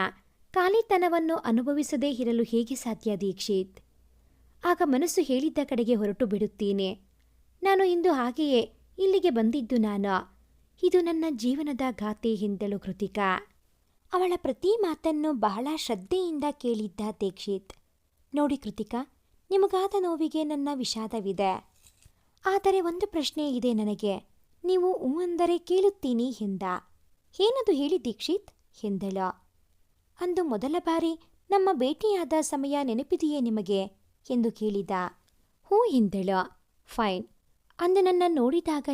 S1: ಖಾಲಿತನವನ್ನು ಅನುಭವಿಸದೇ ಇರಲು ಹೇಗೆ ಸಾಧ್ಯ ದೀಕ್ಷಿತ್? ಆಗ ಮನಸ್ಸು ಹೇಳಿದ್ದ ಕಡೆಗೆ ಹೊರಟು ಬಿಡುತ್ತೀನಿ. ನಾನು ಇಂದು ಹಾಗೆಯೇ ಇಲ್ಲಿಗೆ ಬಂದಿದ್ದು ನಾನು. ಇದು ನನ್ನ ಜೀವನದ ಗಾಥೆ ಎಂದಳು ಕೃತಿಕಾ. ಅವಳ ಪ್ರತಿ ಮಾತನ್ನು ಬಹಳ ಶ್ರದ್ಧೆಯಿಂದ ಕೇಳಿದ್ದ ದೀಕ್ಷಿತ್. ನೋಡಿ ಕೃತಿಕಾ, ನಿಮಗಾದ ನೋವಿಗೆ ನನ್ನ ವಿಷಾದವಿದೆ. ಆದರೆ ಒಂದು ಪ್ರಶ್ನೆ ಇದೆ ನನಗೆ. ನೀವು ಹೂ ಅಂದರೆ ಕೇಳುತ್ತೀನಿ ಎಂದ. ಏನದು ಹೇಳಿ ದೀಕ್ಷಿತ್ ಎಂದಳು. ಅಂದು ಮೊದಲ ಬಾರಿ ನಮ್ಮ ಭೇಟಿಯಾದ ಸಮಯ ನೆನಪಿದೆಯೇ ನಿಮಗೆ ಎಂದು ಕೇಳಿದ. ಹ್ಞೂ ಎಂದಳು. ಫೈನ್. ಅಂದು ನನ್ನ ನೋಡಿದಾಗ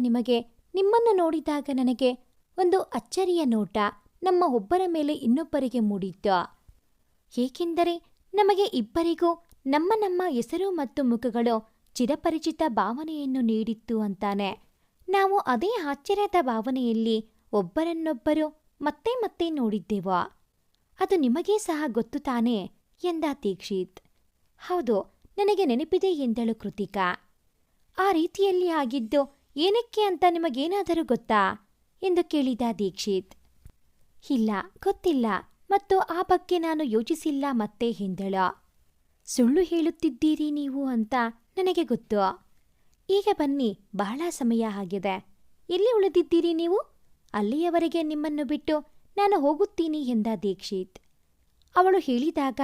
S1: ನಿಮ್ಮನ್ನು ನೋಡಿದಾಗ ನನಗೆ ಒಂದು ಅಚ್ಚರಿಯ ನೋಟ ನಮ್ಮ ಒಬ್ಬರ ಮೇಲೆ ಇನ್ನೊಬ್ಬರಿಗೆ ಮೂಡಿತ್ತು. ಏಕೆಂದರೆ ನಮಗೆ ಇಬ್ಬರಿಗೂ ನಮ್ಮ ಹೆಸರು ಮತ್ತು ಮುಖಗಳು ಚಿರಪರಿಚಿತ ಭಾವನೆಯನ್ನು ನೀಡಿತ್ತು ಅಂತಾನೆ. ನಾವು ಅದೇ ಆಶ್ಚರ್ಯದ ಭಾವನೆಯಲ್ಲಿ ಒಬ್ಬರನ್ನೊಬ್ಬರು ಮತ್ತೆ ಮತ್ತೆ ನೋಡಿದ್ದೆವು. ಅದು ನಿಮಗೇ ಸಹ ಗೊತ್ತು ತಾನೇ ಎಂದ ದೀಕ್ಷಿತ್. ಹೌದು, ನನಗೆ ನೆನಪಿದೆ ಎಂದಳು ಕೃತಿಕಾ. ಆ ರೀತಿಯಲ್ಲಿ ಆಗಿದ್ದು ಏನಕ್ಕೆ ಅಂತ ನಿಮಗೇನಾದರೂ ಗೊತ್ತಾ ಎಂದು ಕೇಳಿದ ದೀಕ್ಷಿತ್. ಇಲ್ಲ, ಗೊತ್ತಿಲ್ಲ, ಮತ್ತು ಆ ಬಗ್ಗೆ ನಾನು ಯೋಚಿಸಿಲ್ಲ ಮತ್ತೆ ಎಂದಳು. ಸುಳ್ಳು ಹೇಳುತ್ತಿದ್ದೀರಿ ನೀವು ಅಂತ ನನಗೆ ಗೊತ್ತು. ಈಗ ಬನ್ನಿ, ಬಹಳ ಸಮಯ ಆಗಿದೆ. ಎಲ್ಲಿ ಉಳಿದಿದ್ದೀರಿ ನೀವು? ಅಲ್ಲಿಯವರೆಗೆ ನಿಮ್ಮನ್ನು ಬಿಟ್ಟು ನಾನು ಹೋಗುತ್ತೀನಿ ಎಂದ ದೀಕ್ಷಿತ್. ಅವಳು ಹೇಳಿದಾಗ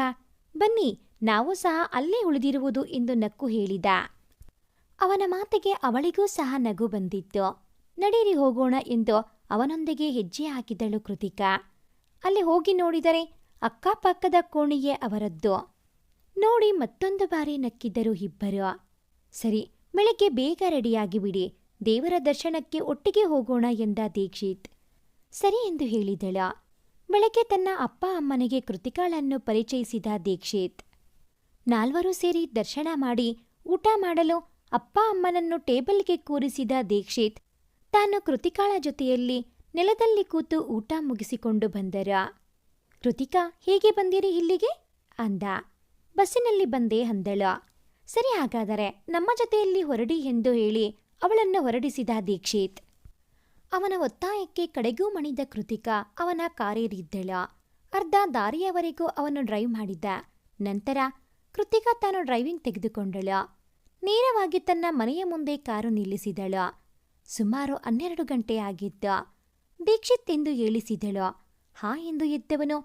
S1: ಬನ್ನಿ, ನಾವು ಸಹ ಅಲ್ಲೇ ಉಳಿದಿರುವುದು ಎಂದು ನಕ್ಕು ಹೇಳಿದ. ಅವನ ಮಾತಿಗೆ ಅವಳಿಗೂ ಸಹ ನಗು ಬಂದಿತ್ತು. ನಡೀರಿ ಹೋಗೋಣ ಎಂದು ಅವನೊಂದಿಗೆ ಹೆಜ್ಜೆ ಹಾಕಿದಳು ಕೃತಿಕಾ. ಅಲ್ಲಿ ಹೋಗಿ ನೋಡಿದರೆ ಅಕ್ಕಪಕ್ಕದ ಕೋಣೆಯೇ ಅವರದ್ದು. ನೋಡಿ ಮತ್ತೊಂದು ಬಾರಿ ನಕ್ಕಿದ್ದರು ಇಬ್ಬರು. ಸರಿ, ಬೆಳಗ್ಗೆ ಬೇಗ ರೆಡಿಯಾಗಿ ಬಿಡಿ, ದೇವರ ದರ್ಶನಕ್ಕೆ ಒಟ್ಟಿಗೆ ಹೋಗೋಣ ಎಂದ ದೀಕ್ಷಿತ್. ಸರಿ ಎಂದು ಹೇಳಿದಳು. ಬೆಳಗ್ಗೆ ತನ್ನ ಅಪ್ಪ ಅಮ್ಮನಿಗೆ ಕೃತಿಕಾಳನ್ನು ಪರಿಚಯಿಸಿದ ದೀಕ್ಷಿತ್. ನಾಲ್ವರು ಸೇರಿ ದರ್ಶನ ಮಾಡಿ ಊಟ ಮಾಡಲು ಅಪ್ಪ ಅಮ್ಮನನ್ನು ಟೇಬಲ್ಗೆ ಕೂರಿಸಿದ ದೀಕ್ಷಿತ್ ತಾನು ಕೃತಿಕಾಳ ಜೊತೆಯಲ್ಲಿ ನೆಲದಲ್ಲಿ ಕೂತು ಊಟ ಮುಗಿಸಿಕೊಂಡು ಬಂದರ. ಕೃತಿಕಾ, ಹೇಗೆ ಬಂದಿರಿ ಇಲ್ಲಿಗೆ ಅಂದ. ಬಸ್ಸಿನಲ್ಲಿ ಬಂದೆ ಅಂದಳು. ಸರಿ, ಹಾಗಾದರೆ ನಮ್ಮ ಜೊತೆಯಲ್ಲಿ ಹೊರಡಿ ಎಂದು ಹೇಳಿ ಅವಳನ್ನು ಹೊರಡಿಸಿದ ದೀಕ್ಷಿತ್. ಅವನ ಒತ್ತಾಯಕ್ಕೆ ಕಡೆಗೂ ಮಣಿದ ಕೃತಿಕಾ ಅವನ ಕಾರೇರಿದ್ದಳು. ಅರ್ಧ ದಾರಿಯವರೆಗೂ ಅವನು ಡ್ರೈವ್ ಮಾಡಿದ. ನಂತರ ಕೃತಿಕಾ ತಾನು ಡ್ರೈವಿಂಗ್ ತೆಗೆದುಕೊಂಡಳು. ನೇರವಾಗಿ ತನ್ನ ಮನೆಯ ಮುಂದೆ ಕಾರು ನಿಲ್ಲಿಸಿದಳು. ಸುಮಾರು 12 ಗಂಟೆ ಆಗಿತ್ತು. ದೀಕ್ಷಿತ್ ಎಂದು ಹೇಳಿಸಿದಳು. ಹಾ ಎಂದು ಎದ್ದವನು,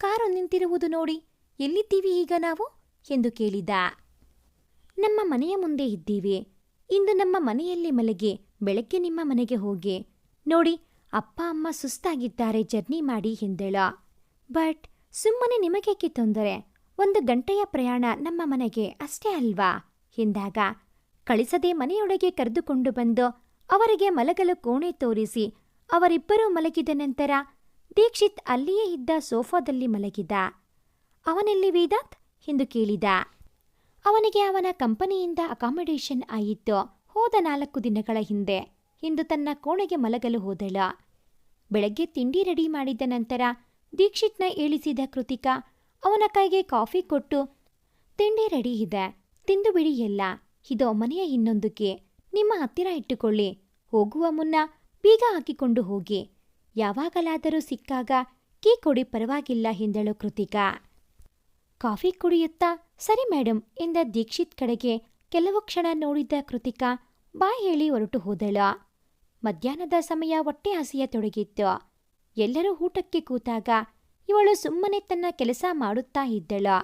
S1: ಕಾರು ನಿಂತಿರುವುದು ನೋಡಿ, ಎಲ್ಲಿದ್ದೀವಿ ಈಗ ನಾವು ಎಂದು ಕೇಳಿದ. ನಮ್ಮ ಮನೆಯ ಮುಂದೆ ಇದ್ದೀವಿ. ಇಂದು ನಮ್ಮ ಮನೆಯಲ್ಲಿ ಮಲಗಿ ಬೆಳಗ್ಗೆ ನಿಮ್ಮ ಮನೆಗೆ ಹೋಗಿ. ನೋಡಿ, ಅಪ್ಪ ಅಮ್ಮ ಸುಸ್ತಾಗಿದ್ದಾರೆ ಜರ್ನಿ ಮಾಡಿ ಎಂದಳು. ಬಟ್ ಸುಮ್ಮನೆ ನಿಮಗೇಕೆ ತೊಂದರೆ? 1 ಗಂಟೆಯ ಪ್ರಯಾಣ ನಮ್ಮ ಮನೆಗೆ, ಅಷ್ಟೇ ಅಲ್ವಾ ಎಂದಾಗ ಕಳಿಸದೆ ಮನೆಯೊಳಗೆ ಕರೆದುಕೊಂಡು ಬಂದು ಅವರಿಗೆ ಮಲಗಲು ಕೋಣೆ ತೋರಿಸಿ ಅವರಿಬ್ಬರೂ ಮಲಗಿದ ನಂತರ ದೀಕ್ಷಿತ್ ಅಲ್ಲಿಯೇ ಇದ್ದ ಸೋಫಾದಲ್ಲಿ ಮಲಗಿದ. ಅವನೆಲ್ಲಿ ವೇದಾಂತ್ ಎಂದು ಕೇಳಿದ. ಅವನಿಗೆ ಅವನ ಕಂಪನಿಯಿಂದ ಅಕಾಮಿಡೇಷನ್ ಆಯಿತು, ಹೋದ 4 ದಿನಗಳ ಹಿಂದೆ ಎಂದು ತನ್ನ ಕೋಣೆಗೆ ಮಲಗಲು ಹೋದಳು. ಬೆಳಗ್ಗೆ ತಿಂಡಿ ರೆಡಿ ಮಾಡಿದ ನಂತರ ದೀಕ್ಷಿತ್ನ ಏಳಿಸಿದ ಕೃತಿಕಾ ಅವನ ಕೈಗೆ ಕಾಫಿ ಕೊಟ್ಟು, ತಿಂಡಿ ರೆಡಿ ಇದೆ, ತಿಂದು ಬಿಡಿ ಎಲ್ಲ, ಇದೋ ಮನೆಯ ಇನ್ನೊಂದಕ್ಕೆ, ನಿಮ್ಮ ಹತ್ತಿರ ಇಟ್ಟುಕೊಳ್ಳಿ, ಹೋಗುವ ಮುನ್ನ ಬೀಗ ಹಾಕಿಕೊಂಡು ಹೋಗಿ, ಯಾವಾಗಲಾದರೂ ಸಿಕ್ಕಾಗ ಕೀ ಕೊಡಿ, ಪರವಾಗಿಲ್ಲ ಎಂದಳು ಕೃತಿಕಾ. ಕಾಫಿ ಕುಡಿಯುತ್ತಾ ಸರಿ ಮೇಡಮ್ ಎಂದ ದೀಕ್ಷಿತ್ ಕಡೆಗೆ ಕೆಲವು ಕ್ಷಣ ನೋಡಿದ್ದ ಕೃತಿಕಾ ಬಾಯ್ ಹೇಳಿ ಹೊರಟು ಹೋದಳು. ಮಧ್ಯಾಹ್ನದ ಸಮಯ ಹೊಟ್ಟೆ ಹಸಿಯ ತೊಡಗಿತ್ತು. ಎಲ್ಲರೂ ಊಟಕ್ಕೆ ಕೂತಾಗ ಇವಳು ಸುಮ್ಮನೆ ತನ್ನ ಕೆಲಸ ಮಾಡುತ್ತಾ ಇದ್ದಳು.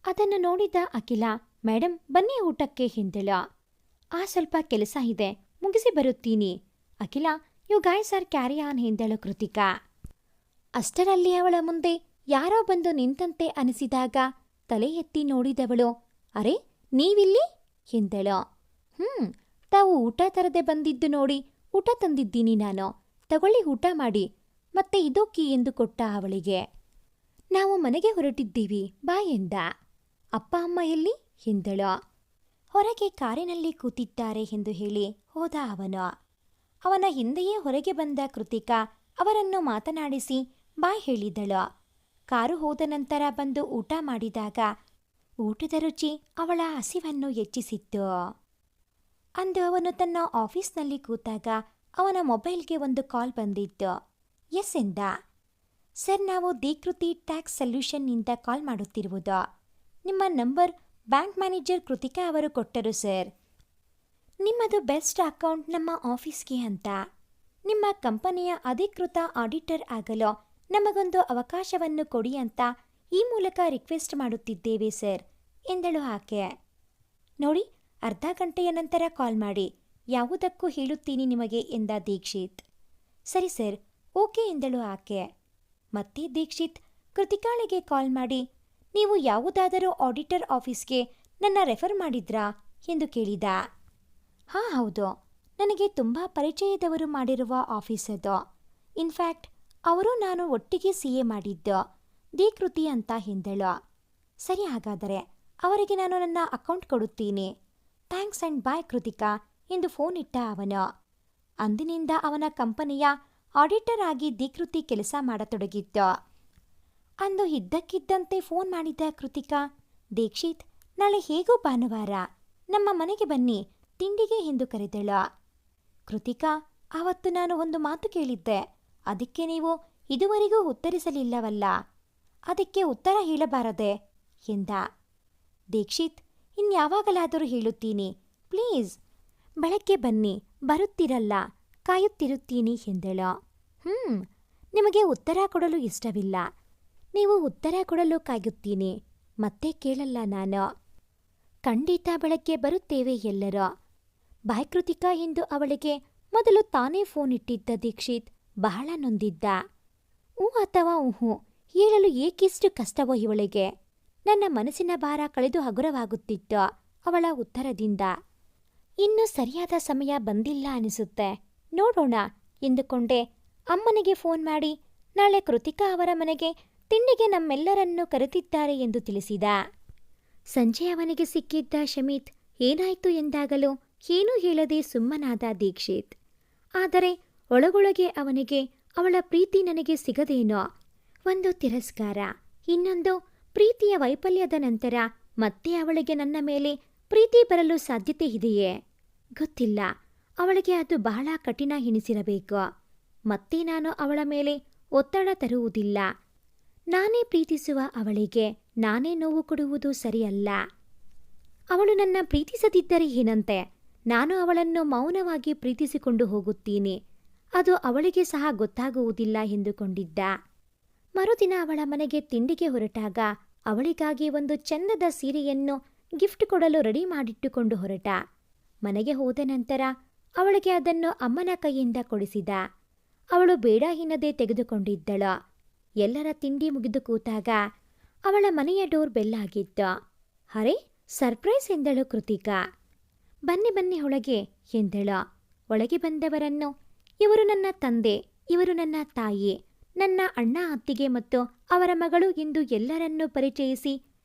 S1: ಅದನ್ನು ನೋಡಿದ ಅಖಿಲ, ಮೇಡಮ್ ಬನ್ನಿ ಊಟಕ್ಕೆ ಎಂದಳು. ಸ್ವಲ್ಪ ಕೆಲಸ ಇದೆ, ಮುಗಿಸಿ ಬರುತ್ತೀನಿ. Akhila, you guys are carry on ಎಂದಳು ಕೃತಿಕಾ. ಅಷ್ಟರಲ್ಲಿ ಅವಳ ಮುಂದೆ ಯಾರೋ ಬಂದು ನಿಂತಂತೆ ಅನಿಸಿದಾಗ ತಲೆ ಎತ್ತಿ ನೋಡಿದವಳು, ಅರೆ ನೀವಿಲ್ಲಿ ಎಂದಳು. ತಾವು ಊಟ ತರದೆ ಬಂದಿದ್ದು ನೋಡಿ ಊಟ ತಂದಿದ್ದೀನಿ ನಾನು, ತಗೊಳ್ಳಿ ಊಟ ಮಾಡಿ, ಮತ್ತೆ ಇದೋ ಕೀ ಎಂದು ಕೊಟ್ಟ ಅವಳಿಗೆ. ನಾವು ಮನೆಗೆ ಹೊರಟಿದ್ದೀವಿ ಬಾ ಎಂದ. ಅಪ್ಪ ಅಮ್ಮ ಎಲ್ಲಿ ಎಂದಳು. ಹೊರಗೆ ಕಾರಿನಲ್ಲಿ ಕೂತಿದ್ದಾರೆ ಎಂದು ಹೇಳಿ ಹೋದ ಅವನು. ಅವನ ಹಿಂದೆಯೇ ಹೊರಗೆ ಬಂದ ಕೃತಿಕಾ ಅವರನ್ನು ಮಾತನಾಡಿಸಿ ಬಾಯ್ ಹೇಳಿದಳು. ಕಾರು ಹೋದ ನಂತರ ಬಂದು ಊಟ ಮಾಡಿದಾಗ ಊಟದ ರುಚಿ ಅವಳ ಹಸಿವನ್ನು ಹೆಚ್ಚಿಸಿತ್ತು. ಅಂದು ಅವನು ತನ್ನ ಆಫೀಸ್ನಲ್ಲಿ ಕೂತಾಗ ಅವನ ಮೊಬೈಲ್ಗೆ ಒಂದು ಕಾಲ್ ಬಂದಿತ್ತು. ಎಸ್ ಎಂದ. ಸರ್, ನಾವು ದೀಕೃತಿ ಟ್ಯಾಕ್ಸ್ ಸೊಲ್ಯೂಷನ್ನಿಂದ ಕಾಲ್ ಮಾಡುತ್ತಿರುವುದು. ನಿಮ್ಮ ನಂಬರ್ ಬ್ಯಾಂಕ್ ಮ್ಯಾನೇಜರ್ ಕೃತಿಕಾ ಅವರು ಕೊಟ್ಟರು ಸರ್. ನಿಮ್ಮದು ಬೆಸ್ಟ್ ಅಕೌಂಟ್ ನಮ್ಮ ಆಫೀಸ್ಗೆ ಅಂತ. ನಿಮ್ಮ ಕಂಪನಿಯ ಅಧಿಕೃತ ಆಡಿಟರ್ ಆಗಲು ನಮಗೊಂದು ಅವಕಾಶವನ್ನು ಕೊಡಿ ಅಂತ ಈ ಮೂಲಕ ರಿಕ್ವೆಸ್ಟ್ ಮಾಡುತ್ತಿದ್ದೇವೆ ಸರ್ ಎಂದಳು ಆಕೆ. ನೋಡಿ, ಅರ್ಧ ಗಂಟೆಯ ನಂತರ ಕಾಲ್ ಮಾಡಿ, ಯಾವುದಕ್ಕೂ ಹೇಳುತ್ತೀನಿ ನಿಮಗೆ ಎಂದ ದೀಕ್ಷಿತ್. ಸರಿ ಸರ್, ಓಕೆ ಎಂದಳು ಆಕೆ. ಮತ್ತೆ ದೀಕ್ಷಿತ್ ಕೃತಿಕಾಳಿಗೆ ಕಾಲ್ ಮಾಡಿ, ನೀವು ಯಾವುದಾದರೂ ಆಡಿಟರ್ ಆಫೀಸ್ಗೆ ನನ್ನ ರೆಫರ್ ಮಾಡಿದ್ರಾ ಎಂದು ಕೇಳಿದ. ಹಾಂ ಹೌದು, ನನಗೆ ತುಂಬ ಪರಿಚಯದವರು ಮಾಡಿರುವ ಆಫೀಸ್ ಅದು. ಇನ್ಫ್ಯಾಕ್ಟ್ ಅವರು ನಾನು ಒಟ್ಟಿಗೆ CA ಮಾಡಿದ್ದು ಕೃತಿ ಅಂತ ಎಂದಳು. ಸರಿ, ಹಾಗಾದರೆ ಅವರಿಗೆ ನಾನು ನನ್ನ ಅಕೌಂಟ್ ಕೊಡುತ್ತೀನಿ. ಥ್ಯಾಂಕ್ಸ್ ಆ್ಯಂಡ್ ಬಾಯ್ ಕೃತಿಕಾ ಎಂದು ಫೋನ್ ಇಟ್ಟ ಅವನು. ಅಂದಿನಿಂದ ಅವನ ಕಂಪನಿಯ ಆಡಿಟರ್ ಆಗಿ ಕೃತಿ ಕೆಲಸ ಮಾಡತೊಡಗಿತ್ತು. ಅಂದು ಇದ್ದಕ್ಕಿದ್ದಂತೆ ಫೋನ್ ಮಾಡಿದ್ದ ಕೃತಿಕಾ, ದೀಕ್ಷಿತ್, ನಾಳೆ ಹೇಗೂ ಭಾನುವಾರ, ನಮ್ಮ ಮನೆಗೆ ಬನ್ನಿ ತಿಂಡಿಗೆ ಎಂದು ಕರೆದಳು. ಕೃತಿಕಾ, ಆವತ್ತು ನಾನು ಒಂದು ಮಾತು ಕೇಳಿದ್ದೆ, ಅದಕ್ಕೆ ನೀವು ಇದುವರೆಗೂ ಉತ್ತರಿಸಲಿಲ್ಲವಲ್ಲ, ಅದಕ್ಕೆ ಉತ್ತರ ಹೇಳಬಾರದೆ ಎಂದ. ದೀಕ್ಷಿತ್, ಇನ್ಯಾವಾಗಲಾದರೂ ಹೇಳುತ್ತೀನಿ, ಪ್ಲೀಸ್. ಬೆಳಗ್ಗೆ ಬನ್ನಿ, ಬರುತ್ತಿರಲ್ಲ, ಕಾಯುತ್ತಿರುತ್ತೀನಿ ಎಂದಳು. ನಿಮಗೆ ಉತ್ತರ ಕೊಡಲು ಇಷ್ಟವಿಲ್ಲ, ನೀವು ಉತ್ತರ ಕೊಡಲು ಕಾಯುತ್ತೀನಿ, ಮತ್ತೆ ಕೇಳಲ್ಲ ನಾನು. ಖಂಡಿತ ಬೆಳಗ್ಗೆ ಬರುತ್ತೇವೆ ಎಲ್ಲರೂ. ಬಾಯ್ ಕೃತಿಕಾ ಎಂದು ಅವಳಿಗೆ ಮೊದಲು ತಾನೇ ಫೋನ್ ಇಟ್ಟಿದ್ದ ದೀಕ್ಷಿತ್ ಬಹಳ ನೊಂದಿದ್ದ. ಅಥವಾ ಊಹು ಹೇಳಲು ಏಕಿಷ್ಟು ಕಷ್ಟವೋ ಇವಳಿಗೆ. ನನ್ನ ಮನಸ್ಸಿನ ಭಾರ ಕಳೆದು ಹಗುರವಾಗುತ್ತಿತ್ತು ಅವಳ ಉತ್ತರದಿಂದ. ಇನ್ನೂ ಸರಿಯಾದ ಸಮಯ ಬಂದಿಲ್ಲ ಅನಿಸುತ್ತೆ, ನೋಡೋಣ ಎಂದುಕೊಂಡೆ ಅಮ್ಮನಿಗೆ ಫೋನ್ ಮಾಡಿ ನಾಳೆ ಕೃತಿಕಾ ಅವರ ಮನೆಗೆ ತಿಂಡಿಗೆ ನಮ್ಮೆಲ್ಲರನ್ನೂ ಕರೆದಿದ್ದಾರೆ ಎಂದು ತಿಳಿಸಿದ. ಸಂಜೆ ಅವನಿಗೆ ಸಿಕ್ಕಿದ್ದ ಶಮಿತ್ ಏನಾಯ್ತು ಎಂದಾಗಲೂ ಏನೂ ಹೇಳದೆ ಸುಮ್ಮನಾದ ದೀಕ್ಷಿತ್. ಆದರೆ ಒಳಗೊಳಗೆ ಅವನಿಗೆ ಅವಳ ಪ್ರೀತಿ ನನಗೆ ಸಿಗದೇನೋ, ಒಂದು ತಿರಸ್ಕಾರ, ಇನ್ನೊಂದು ಪ್ರೀತಿಯ ವೈಫಲ್ಯದ ನಂತರ ಮತ್ತೆ ಅವಳಿಗೆ ನನ್ನ ಮೇಲೆ ಪ್ರೀತಿ ಬರಲು ಸಾಧ್ಯತೆ ಇದೆಯೇ ಗೊತ್ತಿಲ್ಲ. ಅವಳಿಗೆ ಅದು ಬಹಳ ಕಠಿಣ ಎನಿಸಿರಬೇಕು. ಮತ್ತೆ ನಾನು ಅವಳ ಮೇಲೆ ಒತ್ತಡ ತರುವುದಿಲ್ಲ. ನಾನೇ ಪ್ರೀತಿಸುವ ಅವಳಿಗೆ ನಾನೇ ನೋವು ಕೊಡುವುದು ಸರಿಯಲ್ಲ. ಅವಳು ನನ್ನ ಪ್ರೀತಿಸದಿದ್ದರೆ ಏನಂತೆ, ನಾನು ಅವಳನ್ನು ಮೌನವಾಗಿ ಪ್ರೀತಿಸಿಕೊಂಡು ಹೋಗುತ್ತೀನಿ, ಅದು ಅವಳಿಗೆ ಸಹ ಗೊತ್ತಾಗುವುದಿಲ್ಲ ಎಂದುಕೊಂಡಿದ್ದ. ಮರುದಿನ ಅವಳ ಮನೆಗೆ ತಿಂಡಿಗೆ ಹೊರಟಾಗ ಅವಳಿಗಾಗಿ ಒಂದು ಚೆಂದದ ಸೀರೆಯನ್ನು ಗಿಫ್ಟ್ ಕೊಡಲು ರೆಡಿ ಮಾಡಿಟ್ಟುಕೊಂಡು ಹೊರಟ. ಮನೆಗೆ ಹೋದ ನಂತರ ಅವಳಿಗೆ ಅದನ್ನು ಅಮ್ಮನ ಕೈಯಿಂದ ಕೊಡಿಸಿದ. ಅವಳು ಬೇಡ ಎನ್ನದೆ ತೆಗೆದುಕೊಂಡಿದ್ದಳು. ಎಲ್ಲರ ತಿಂಡಿ ಮುಗಿದು ಕೂತಾಗ ಅವಳ ಮನೆಯ ಡೋರ್ ಬೆಲ್ ಆಗಿತ್ತು. ಅರೆ, ಸರ್ಪ್ರೈಸ್ ಎಂದಳು ಕೃತಿಕಾ. ಬನ್ನಿ ಬನ್ನಿ ಒಳಗೆ ಎಂದಳು. ಒಳಗೆ ಬಂದವರನ್ನು, ಇವರು ನನ್ನ ತಂದೆ, ಇವರು ನನ್ನ ತಾಯಿ, ನನ್ನ ಅಣ್ಣ ಅತ್ತಿಗೆ ಮತ್ತು ಅವರ ಮಗಳು ಎಂದು ಎಲ್ಲರನ್ನೂ ಪರಿಚಯಿಸಿ,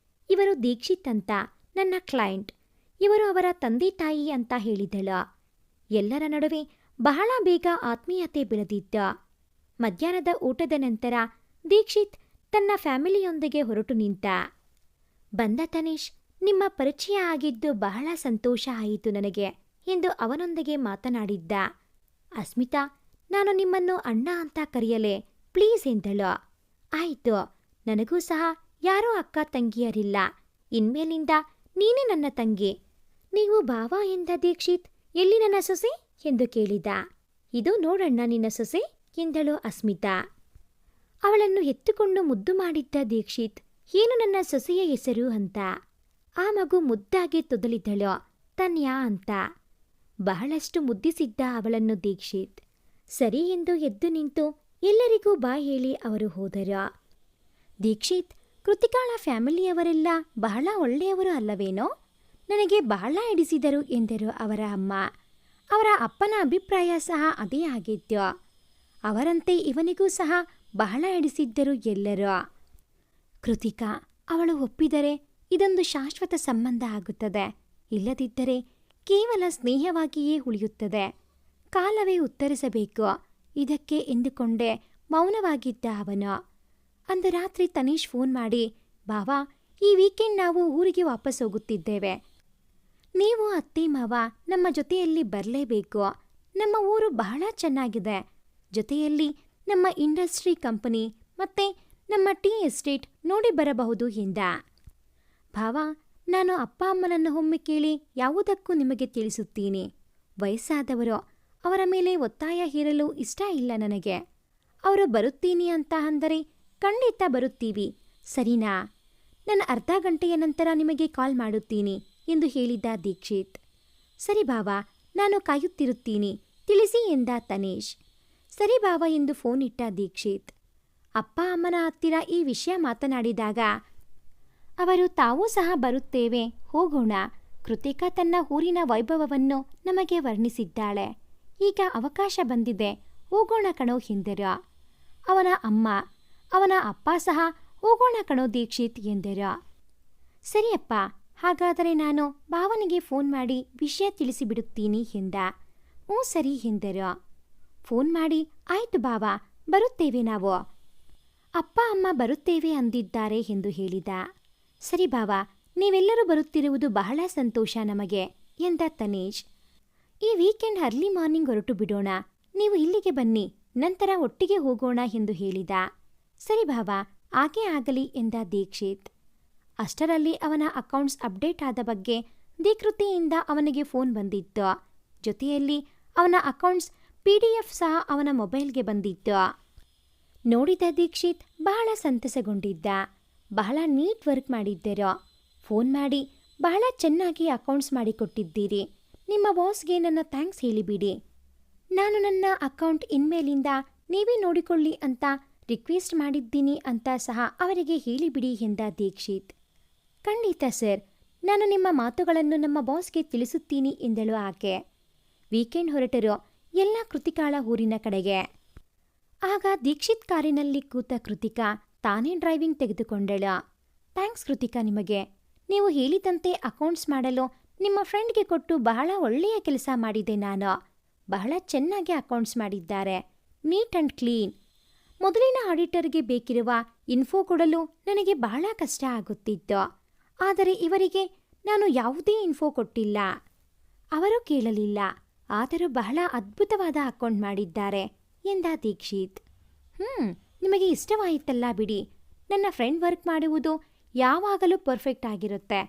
S1: ಇವರು ದೀಕ್ಷಿತ್ ಅಂತ ನನ್ನ ಕ್ಲೈಂಟ್, ಇವರು ಅವರ ತಂದೆ ತಾಯಿ ಅಂತ ಹೇಳಿದಳು. ಎಲ್ಲರ ನಡುವೆ ಬಹಳ ಬೇಗ ಆತ್ಮೀಯತೆ ಬೆಳೆದಿತ್ತು. ಮಧ್ಯಾಹ್ನದ ಊಟದ ನಂತರ ದೀಕ್ಷಿತ್ ತನ್ನ ಫ್ಯಾಮಿಲಿಯೊಂದಿಗೆ ಹೊರಟು ನಿಂತ. ಬಂದ ತನೀಶ್, ನಿಮ್ಮ ಪರಿಚಯ ಆಗಿದ್ದು ಬಹಳ ಸಂತೋಷ ಆಯಿತು ನನಗೆ ಎಂದು ಅವನೊಂದಿಗೆ ಮಾತನಾಡಿದ್ದ. ಅಸ್ಮಿತಾ, ನಾನು ನಿಮ್ಮನ್ನು ಅಣ್ಣ ಅಂತ ಕರೆಯಲೇ ಪ್ಲೀಸ್ ಎಂದಳು. ಆಯಿತು, ನನಗೂ ಸಹ ಯಾರೂ ಅಕ್ಕ ತಂಗಿಯರಿಲ್ಲ, ಇನ್ಮೇಲಿಂದ ನೀನೇ ನನ್ನ ತಂಗಿ. ನೀವು ಭಾವ ಎಂದ ದೀಕ್ಷಿತ್. ಎಲ್ಲಿ ನನ್ನ ಸೊಸೆ ಎಂದು ಕೇಳಿದ. ಇದು ನೋಡಣ್ಣ ನಿನ್ನ ಸೊಸೆ ಎಂದಳು ಅಸ್ಮಿತಾ. ಅವಳನ್ನು ಎತ್ತುಕೊಂಡು ಮುದ್ದು ಮಾಡಿದ್ದ ದೀಕ್ಷಿತ್, ಏನು ನನ್ನ ಸೊಸೆಯ ಹೆಸರು ಅಂತ. ಆ ಮಗು ಮುದ್ದಾಗಿ ತೊದಲಿದಳು, ತನ್ಯಾ ಅಂತ. ಬಹಳಷ್ಟು ಮುದ್ದಿಸಿದ್ದ ಅವಳನ್ನು ದೀಕ್ಷಿತ್. ಸರಿ ಎಂದು ಎದ್ದು ನಿಂತು ಎಲ್ಲರಿಗೂ ಬಾಯ್ ಹೇಳಿ ಅವರು ಹೋದರು. ದೀಕ್ಷಿತ್, ಕೃತಿಕಾಳ ಫ್ಯಾಮಿಲಿಯವರೆಲ್ಲ ಬಹಳ ಒಳ್ಳೆಯವರು ಅಲ್ಲವೇನೋ, ನನಗೆ ಬಹಳ ಹಿಡಿಸಿದರು ಎಂದರು ಅವರ ಅಮ್ಮ. ಅವರ ಅಪ್ಪನ ಅಭಿಪ್ರಾಯ ಸಹ ಅದೇ ಆಗಿತ್ತು. ಅವರಂತೆ ಇವನಿಗೂ ಸಹ ಬಹಳ ಹಿಡಿಸಿದ್ದರು ಎಲ್ಲರೂ. ಕೃತಿಕಾ, ಅವಳು ಒಪ್ಪಿದರೆ ಇದೊಂದು ಶಾಶ್ವತ ಸಂಬಂಧ ಆಗುತ್ತದೆ, ಇಲ್ಲದಿದ್ದರೆ ಕೇವಲ ಸ್ನೇಹವಾಗಿಯೇ ಉಳಿಯುತ್ತದೆ. ಕಾಲವೇ ಉತ್ತರಿಸಬೇಕು ಇದಕ್ಕೆ ಎಂದುಕೊಂಡೆ ಮೌನವಾಗಿದ್ದ ಅವನು. ಅಂದು ರಾತ್ರಿ ತನೀಶ್ ಫೋನ್ ಮಾಡಿ, ಬಾವಾ, ಈ ವೀಕೆಂಡ್ ನಾವು ಊರಿಗೆ ವಾಪಸ್ ಹೋಗುತ್ತಿದ್ದೇವೆ. ನೀವು ಅತ್ತೆ ಮಾವ ನಮ್ಮ ಜೊತೆಯಲ್ಲಿ ಬರಲೇಬೇಕು. ನಮ್ಮ ಊರು ಬಹಳ ಚೆನ್ನಾಗಿದೆ, ಜೊತೆಯಲ್ಲಿ ನಮ್ಮ ಇಂಡಸ್ಟ್ರಿ ಕಂಪನಿ ಮತ್ತೆ ನಮ್ಮ ಟೀ ಎಸ್ಟೇಟ್ ನೋಡಿ ಬರಬಹುದು ಎಂದ. ಭಾವ, ನಾನು ಅಪ್ಪ ಅಮ್ಮನನ್ನು ಒಮ್ಮೆ ಕೇಳಿ ಯಾವುದಕ್ಕೂ ನಿಮಗೆ ತಿಳಿಸುತ್ತೀನಿ. ವಯಸ್ಸಾದವರು, ಅವರ ಮೇಲೆ ಒತ್ತಾಯ ಹೇರಲು ಇಷ್ಟ ಇಲ್ಲ ನನಗೆ. ಅವರು ಬರುತ್ತೀನಿ ಅಂತ ಅಂದರೆ ಖಂಡಿತ ಬರುತ್ತೀವಿ, ಸರಿನಾ? ನಾನು ಅರ್ಧ ಗಂಟೆಯ ನಂತರ ನಿಮಗೆ ಕಾಲ್ ಮಾಡುತ್ತೀನಿ ಎಂದು ಹೇಳಿದ್ದ ದೀಕ್ಷಿತ್. ಸರಿ ಭಾವ, ನಾನು ಕಾಯುತ್ತಿರುತ್ತೀನಿ, ತಿಳಿಸಿ ಎಂದ ತನೀಶ್. ಸರಿ ಭಾವ ಎಂದು ಫೋನ್ ಇಟ್ಟ ದೀಕ್ಷಿತ್. ಅಪ್ಪ ಅಮ್ಮನ ಹತ್ತಿರ ಈ ವಿಷಯ ಮಾತನಾಡಿದಾಗ, ಅವರು ತಾವೂ ಸಹ ಬರುತ್ತೇವೆ, ಹೋಗೋಣ. ಕೃತಿಕಾ ತನ್ನ ಊರಿನ ವೈಭವವನ್ನು ನಮಗೆ ವರ್ಣಿಸಿದ್ದಾಳೆ. ಈಗ ಅವಕಾಶ ಬಂದಿದೆ, ಹೋಗೋಣ ಕಣೋ ಎಂದರು. ಅವನ ಅಮ್ಮ, ಅವನ ಅಪ್ಪ ಸಹ ಹೋಗೋಣ ಕಣೋ ದೀಕ್ಷಿತ್ ಎಂದರು. ಸರಿಯಪ್ಪ, ಹಾಗಾದರೆ ನಾನು ಭಾವನಿಗೆ ಫೋನ್ ಮಾಡಿ ವಿಷಯ ತಿಳಿಸಿಬಿಡುತ್ತೀನಿ ಎಂದ. ಹ್ಞೂ ಸರಿ ಎಂದರು. ಫೋನ್ ಮಾಡಿ, ಆಯ್ತು ಭಾವ, ಬರುತ್ತೇವೆ ನಾವು. ಅಪ್ಪ ಅಮ್ಮ ಬರುತ್ತೇವೆ ಅಂದಿದ್ದಾರೆ ಎಂದು ಹೇಳಿದ. ಸರಿ ಭಾವ, ನೀವೆಲ್ಲರೂ ಬರುತ್ತಿರುವುದು ಬಹಳ ಸಂತೋಷ ನಮಗೆ ಎಂದ ತನೇಶ್. ಈ ವೀಕೆಂಡ್ ಅರ್ಲಿ ಮಾರ್ನಿಂಗ್ ಹೊರಟು ಬಿಡೋಣ, ನೀವು ಇಲ್ಲಿಗೆ ಬನ್ನಿ, ನಂತರ ಒಟ್ಟಿಗೆ ಹೋಗೋಣ ಎಂದು ಹೇಳಿದ. ಸರಿ ಭಾವ, ಹಾಗೇ ಆಗಲಿ ಎಂದ ದೀಕ್ಷಿತ್. ಅಷ್ಟರಲ್ಲಿ ಅವನ ಅಕೌಂಟ್ಸ್ ಅಪ್ಡೇಟ್ ಆದ ಬಗ್ಗೆ ಧಿಕೃತಿಯಿಂದ ಅವನಿಗೆ ಫೋನ್ ಬಂದಿತ್ತು. ಜೊತೆಯಲ್ಲಿ ಅವನ ಅಕೌಂಟ್ಸ್ PDF ಸಹ ಅವನ ಮೊಬೈಲ್ಗೆ ಬಂದಿತ್ತು. ನೋಡಿದ ದೀಕ್ಷಿತ್ ಬಹಳ ಸಂತಸಗೊಂಡಿದ್ದ. ಬಹಳ ನೀಟ್ ವರ್ಕ್ ಮಾಡಿದ್ದರು. ಫೋನ್ ಮಾಡಿ, ಬಹಳ ಚೆನ್ನಾಗಿ ಅಕೌಂಟ್ಸ್ ಮಾಡಿಕೊಟ್ಟಿದ್ದೀರಿ, ನಿಮ್ಮ ಬಾಸ್ಗೆ ನನ್ನ ಥ್ಯಾಂಕ್ಸ್ ಹೇಳಿಬಿಡಿ. ನಾನು ನನ್ನ ಅಕೌಂಟ್ ಇನ್ಮೇಲಿಂದ ನೀವೇ ನೋಡಿಕೊಳ್ಳಿ ಅಂತ ರಿಕ್ವೆಸ್ಟ್ ಮಾಡಿದ್ದೀನಿ ಅಂತ ಸಹ ಅವರಿಗೆ ಹೇಳಿಬಿಡಿ ಎಂದ ದೀಕ್ಷಿತ್. ಖಂಡಿತ ಸರ್, ನಾನು ನಿಮ್ಮ ಮಾತುಗಳನ್ನು ನಮ್ಮ ಬಾಸ್ಗೆ ತಿಳಿಸುತ್ತೀನಿ ಎಂದಳು ಆಕೆ. ವೀಕೆಂಡ್ ಹೊರಟರು ಎಲ್ಲ ಕೃತಿಕಾಳ ಊರಿನ ಕಡೆಗೆ. ಆಗ ದೀಕ್ಷಿತ್ ಕಾರಿನಲ್ಲಿ ಕೂತ ಕೃತಿಕಾ ತಾನೇ ಡ್ರೈವಿಂಗ್ ತೆಗೆದುಕೊಂಡಳು. ಥ್ಯಾಂಕ್ಸ್ ಕೃತಿಕಾ, ನಿಮಗೆ. ನೀವು ಹೇಳಿದಂತೆ ಅಕೌಂಟ್ಸ್ ಮಾಡಲು ನಿಮ್ಮ ಫ್ರೆಂಡ್ಗೆ ಕೊಟ್ಟು ಬಹಳ ಒಳ್ಳೆಯ ಕೆಲಸ ಮಾಡಿದೆ ನಾನು. ಬಹಳ ಚೆನ್ನಾಗಿ ಅಕೌಂಟ್ಸ್ ಮಾಡಿದ್ದಾರೆ, ನೀಟ್ ಆ್ಯಂಡ್ ಕ್ಲೀನ್. ಮೊದಲಿನ ಆಡಿಟರ್ಗೆ ಬೇಕಿರುವ ಇನ್ಫೋ ಕೊಡಲು ನನಗೆ ಬಹಳ ಕಷ್ಟ ಆಗುತ್ತಿತ್ತು. ಆದರೆ ಇವರಿಗೆ ನಾನು ಯಾವುದೇ ಇನ್ಫೋ ಕೊಟ್ಟಿಲ್ಲ. ಅವರು ಕೇಳಲಿಲ್ಲ, ಆದರೂ ಬಹಳ ಅದ್ಭುತವಾದ ಅಕೌಂಟ್ ಮಾಡಿದ್ದಾರೆ ಎಂದ ದೀಕ್ಷಿತ್. ನಿಮಗೆ ಇಷ್ಟವಾಯಿತಲ್ಲ ಬಿಡಿ. ನನ್ನ ಫ್ರೆಂಡ್ ವರ್ಕ್ ಮಾಡುವುದು ಯಾವಾಗಲೂ ಪರ್ಫೆಕ್ಟ್ ಆಗಿರುತ್ತೆ.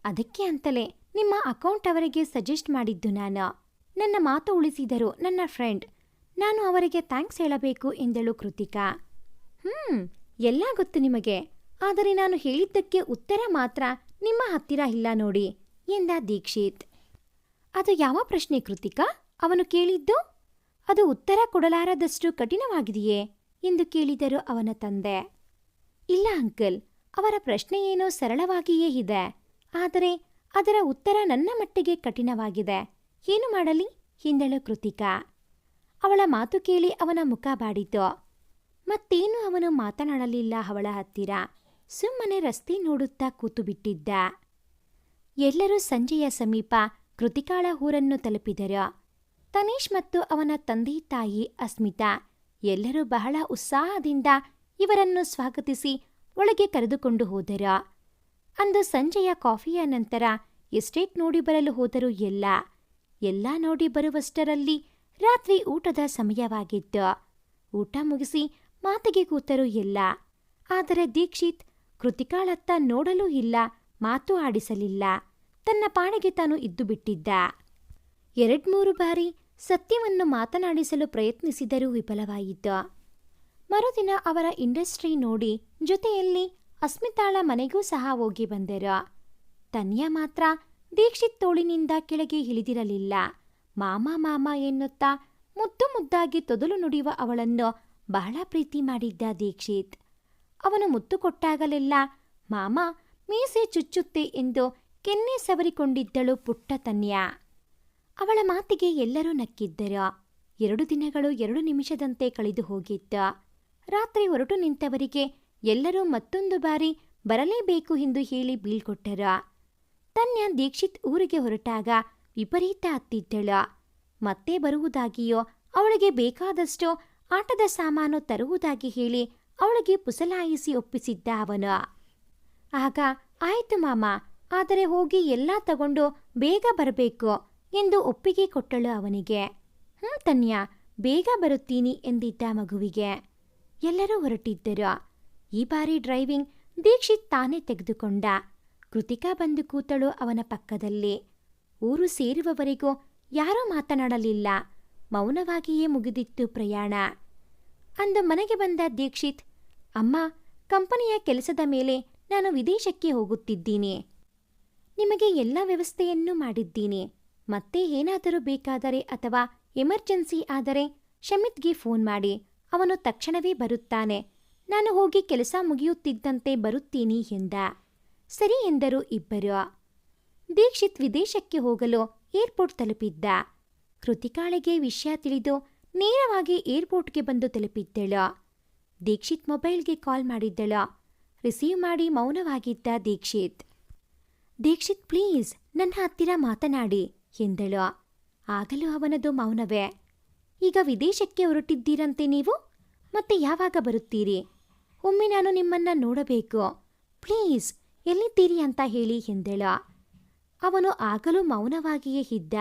S1: ಅದಕ್ಕೆ ಅಂತಲೇ ನಿಮ್ಮ ಅಕೌಂಟ್ ಅವರಿಗೆ ಸಜೆಸ್ಟ್ ಮಾಡಿದ್ದು ನಾನು. ನನ್ನ ಮಾತು ಉಳಿಸಿದರು ನನ್ನ ಫ್ರೆಂಡ್. ನಾನು ಅವರಿಗೆ ಥ್ಯಾಂಕ್ಸ್ ಹೇಳಬೇಕು ಎಂದಳು ಕೃತಿಕಾ. ಎಲ್ಲ ಗೊತ್ತು ನಿಮಗೆ, ಆದರೆ ನಾನು ಹೇಳಿದ್ದಕ್ಕೆ ಉತ್ತರ ಮಾತ್ರ ನಿಮ್ಮ ಹತ್ತಿರ ಇಲ್ಲ ನೋಡಿ ಎಂದ ದೀಕ್ಷಿತ್. ಅದು ಯಾವ ಪ್ರಶ್ನೆ ಕೃತಿಕಾ ಅವನು ಕೇಳಿದ್ದು? ಅದು ಉತ್ತರ ಕೊಡಲಾರದಷ್ಟು ಕಠಿಣವಾಗಿದೆಯೇ ಎಂದು ಕೇಳಿದರು ಅವನ ತಂದೆ. ಇಲ್ಲ ಅಂಕಲ್, ಅವರ ಪ್ರಶ್ನೆ ಏನೋ ಸರಳವಾಗಿಯೇ ಇದೆ, ಆದರೆ ಅದರ ಉತ್ತರ ನನ್ನ ಮಟ್ಟಿಗೆ ಕಠಿಣವಾಗಿದೆ. ಏನು ಮಾಡಲಿ ಎಂದಳು ಕೃತಿಕಾ. ಅವಳ ಮಾತು ಕೇಳಿ ಅವನ ಮುಖ ಬಾಡಿತು. ಮತ್ತೇನು ಅವನು ಮಾತನಾಡಲಿಲ್ಲ ಅವಳ ಹತ್ತಿರ. ಸುಮ್ಮನೆ ರಸ್ತೆ ನೋಡುತ್ತಾ ಕೂತುಬಿಟ್ಟಿದ್ದ. ಎಲ್ಲರೂ ಸಂಜೆಯ ಸಮೀಪ ಕೃತಿಕಾಳ ಊರನ್ನು ತಲುಪಿದರು. ತನೇಶ್ ಮತ್ತು ಅವನ ತಂದೆ ತಾಯಿ ಅಸ್ಮಿತಾ ಎಲ್ಲರೂ ಬಹಳ ಉತ್ಸಾಹದಿಂದ ಇವರನ್ನು ಸ್ವಾಗತಿಸಿ ಒಳಗೆ ಕರೆದುಕೊಂಡು ಹೋದರು. ಅಂದು ಸಂಜೆಯ ಕಾಫಿಯ ನಂತರ ಎಸ್ಟೇಟ್ ನೋಡಿ ಬರಲು ಹೋದರು ಎಲ್ಲ ನೋಡಿ ಬರುವಷ್ಟರಲ್ಲಿ ರಾತ್ರಿ ಊಟದ ಸಮಯವಾಗಿತ್ತು. ಊಟ ಮುಗಿಸಿ ಮಾತಿಗೆ ಕೂತರು ಆದರೆ ದೀಕ್ಷಿತ್ ಕೃತಿಕಾಳತ್ತ ನೋಡಲೂ ಇಲ್ಲ, ಮಾತು ಆಡಿಸಲಿಲ್ಲ. ತನ್ನ ಪಾಡಿಗೆ ತಾನು ಇದ್ದು ಬಿಟ್ಟಿದ್ದ. 2-3 ಬಾರಿ ಸತ್ಯವನ್ನು ಮಾತನಾಡಿಸಲು ಪ್ರಯತ್ನಿಸಿದರೂ ವಿಫಲವಾಯಿತು. ಮರುದಿನ ಅವರ ಇಂಡಸ್ಟ್ರಿ ನೋಡಿ ಜೊತೆಯಲ್ಲಿ ಅಸ್ಮಿತಾಳ ಮನೆಗೂ ಸಹ ಹೋಗಿ ಬಂದರು. ತನ್ಯ ಮಾತ್ರ ದೀಕ್ಷಿತ್ ತೋಳಿನಿಂದ ಕೆಳಗೆ ಇಳಿದಿರಲಿಲ್ಲ. ಮಾಮ ಎನ್ನುತ್ತಾ ಮುದ್ದು ಮುದ್ದಾಗಿ ತೊದಲು ನುಡಿಯುವ ಅವಳನ್ನು ಬಹಳ ಪ್ರೀತಿ ಮಾಡಿದ್ದ ದೀಕ್ಷಿತ್. ಅವನು ಮುತ್ತು ಕೊಟ್ಟಾಗಲೆಲ್ಲ ಮಾಮ ಮೀಸೆ ಚುಚ್ಚುತ್ತೆ ಎಂದು ಕೆನ್ನೆ ಸವರಿಕೊಂಡಿದ್ದಳು ಪುಟ್ಟ ತನ್ಯ. ಅವಳ ಮಾತಿಗೆ ಎಲ್ಲರೂ ನಕ್ಕಿದ್ದರು. 2 ದಿನಗಳು 2 ನಿಮಿಷದಂತೆ ಕಳೆದು ಹೋಗಿತ್ತು. ರಾತ್ರಿ ಹೊರಟು ನಿಂತವರಿಗೆ ಎಲ್ಲರೂ ಮತ್ತೊಂದು ಬಾರಿ ಬರಲೇಬೇಕು ಎಂದು ಹೇಳಿ ಬೀಳ್ಕೊಟ್ಟರು. ತನ್ಯ ದೀಕ್ಷಿತ್ ಊರಿಗೆ ಹೊರಟಾಗ ವಿಪರೀತ ಅತ್ತಿದ್ದಳು. ಮತ್ತೆ ಬರುವುದಾಗಿಯೋ ಅವಳಿಗೆ ಬೇಕಾದಷ್ಟು ಆಟದ ಸಾಮಾನು ತರುವುದಾಗಿ ಹೇಳಿ ಅವಳಿಗೆ ಪುಸಲಾಯಿಸಿ ಒಪ್ಪಿಸಿದ್ದ ಅವನು. ಆಗ ಆಯ್ತು ಮಾಮ, ಆದರೆ ಹೋಗಿ ಎಲ್ಲ ತಗೊಂಡು ಬೇಗ ಬರಬೇಕು ಎಂದು ಒಪ್ಪಿಗೆ ಕೊಟ್ಟಳು ಅವನಿಗೆ. ತನ್ಯ, ಬೇಗ ಬರುತ್ತೀನಿ ಎಂದಿದ್ದ ಮಗುವಿಗೆ. ಎಲ್ಲರೂ ಹೊರಟಿದ್ದರು. ಈ ಬಾರಿ ಡ್ರೈವಿಂಗ್ ದೀಕ್ಷಿತ್ ತಾನೇ ತೆಗೆದುಕೊಂಡ. ಕೃತಿಕಾ ಬಂದು ಕೂತಳು ಅವನ ಪಕ್ಕದಲ್ಲಿ. ಊರು ಸೇರುವವರೆಗೂ ಯಾರೂ ಮಾತನಾಡಲಿಲ್ಲ. ಮೌನವಾಗಿಯೇ ಮುಗಿದಿತ್ತು ಪ್ರಯಾಣ. ಅಂದು ಮನೆಗೆ ಬಂದ ದೀಕ್ಷಿತ್, ಅಮ್ಮ, ಕಂಪನಿಯ ಕೆಲಸದ ಮೇಲೆ ನಾನು ವಿದೇಶಕ್ಕೆ ಹೋಗುತ್ತಿದ್ದೀನಿ. ನಿಮಗೆ ಎಲ್ಲ ವ್ಯವಸ್ಥೆಯನ್ನೂ ಮಾಡಿದ್ದೀನಿ. ಮತ್ತೆ ಏನಾದರೂ ಬೇಕಾದರೆ ಅಥವಾ ಎಮರ್ಜೆನ್ಸಿ ಆದರೆ ಶಮಿತ್ಗೆ ಫೋನ್ ಮಾಡಿ, ಅವನು ತಕ್ಷಣವೇ ಬರುತ್ತಾನೆ. ನಾನು ಹೋಗಿ ಕೆಲಸ ಮುಗಿಯುತ್ತಿದ್ದಂತೆ ಬರುತ್ತೀನಿ ಎಂದ. ಸರಿ ಎಂದರು ಇಬ್ಬರು. ದೀಕ್ಷಿತ್ ವಿದೇಶಕ್ಕೆ ಹೋಗಲು ಏರ್ಪೋರ್ಟ್ ತಲುಪಿದ್ದ. ಕೃತಿಕಾಳಿಗೆ ವಿಷಯ ತಿಳಿದು ನೇರವಾಗಿ ಏರ್ಪೋರ್ಟ್ಗೆ ಬಂದು ತಲುಪಿದ್ದಳು. ದೀಕ್ಷಿತ್ ಮೊಬೈಲ್ಗೆ ಕಾಲ್ ಮಾಡಿದ್ದಳು. ರಿಸೀವ್ ಮಾಡಿ ಮೌನವಾಗಿದ್ದ ದೀಕ್ಷಿತ್. ದೀಕ್ಷಿತ್ ಪ್ಲೀಸ್ ನನ್ನ ಹತ್ತಿರ ಮಾತನಾಡಿ ಎಂದಳು. ಆಗಲೂ ಅವನದು ಮೌನವೇ. ಈಗ ವಿದೇಶಕ್ಕೆ ಹೊರಟಿದ್ದೀರಂತೆ ನೀವು? ಮತ್ತೆ ಯಾವಾಗ ಬರುತ್ತೀರಿ? ಒಮ್ಮೆ ನಾನು ನಿಮ್ಮನ್ನ ನೋಡಬೇಕು. ಪ್ಲೀಸ್ ಎಲ್ಲಿದ್ದೀರಿ ಅಂತ ಹೇಳಿ ಎಂದಳು. ಅವನು ಆಗಲೂ ಮೌನವಾಗಿಯೇ ಇದ್ದ.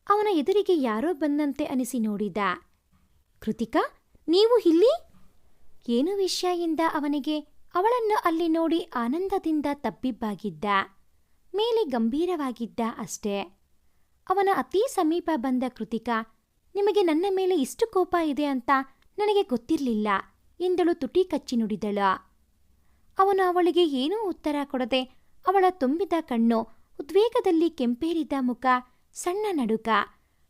S1: ಅವನ ಎದುರಿಗೆ ಯಾರೋ ಬಂದಂತೆ ಅನಿಸಿ ನೋಡಿದ. ಕೃತಿಕಾ, ನೀವು ಇಲ್ಲಿ? ಏನು ವಿಷಯ ಎಂದ ಅವನಿಗೆ. ಅವಳನ್ನು ಅಲ್ಲಿ ನೋಡಿ ಆನಂದದಿಂದ ತಬ್ಬಿಬ್ಬಾಗಿದ್ದ. ಮೇಲೆ ಗಂಭೀರವಾಗಿದ್ದ ಅಷ್ಟೇ. ಅವನ ಅತೀ ಸಮೀಪ ಬಂದ ಕೃತಿಕಾ, ನಿಮಗೆ ನನ್ನ ಮೇಲೆ ಇಷ್ಟು ಕೋಪ ಇದೆ ಅಂತ ನನಗೆ ಗೊತ್ತಿರಲಿಲ್ಲ ಎಂದಳು ತುಟಿ ಕಚ್ಚಿ ನುಡಿದಳು. ಅವನು ಅವಳಿಗೆ ಏನೂ ಉತ್ತರ ಕೊಡದೆ ಅವಳ ತುಂಬಿದ ಕಣ್ಣು, ಉದ್ವೇಗದಲ್ಲಿ ಕೆಂಪೇರಿದ ಮುಖ, ಸಣ್ಣ ನಡುಕ,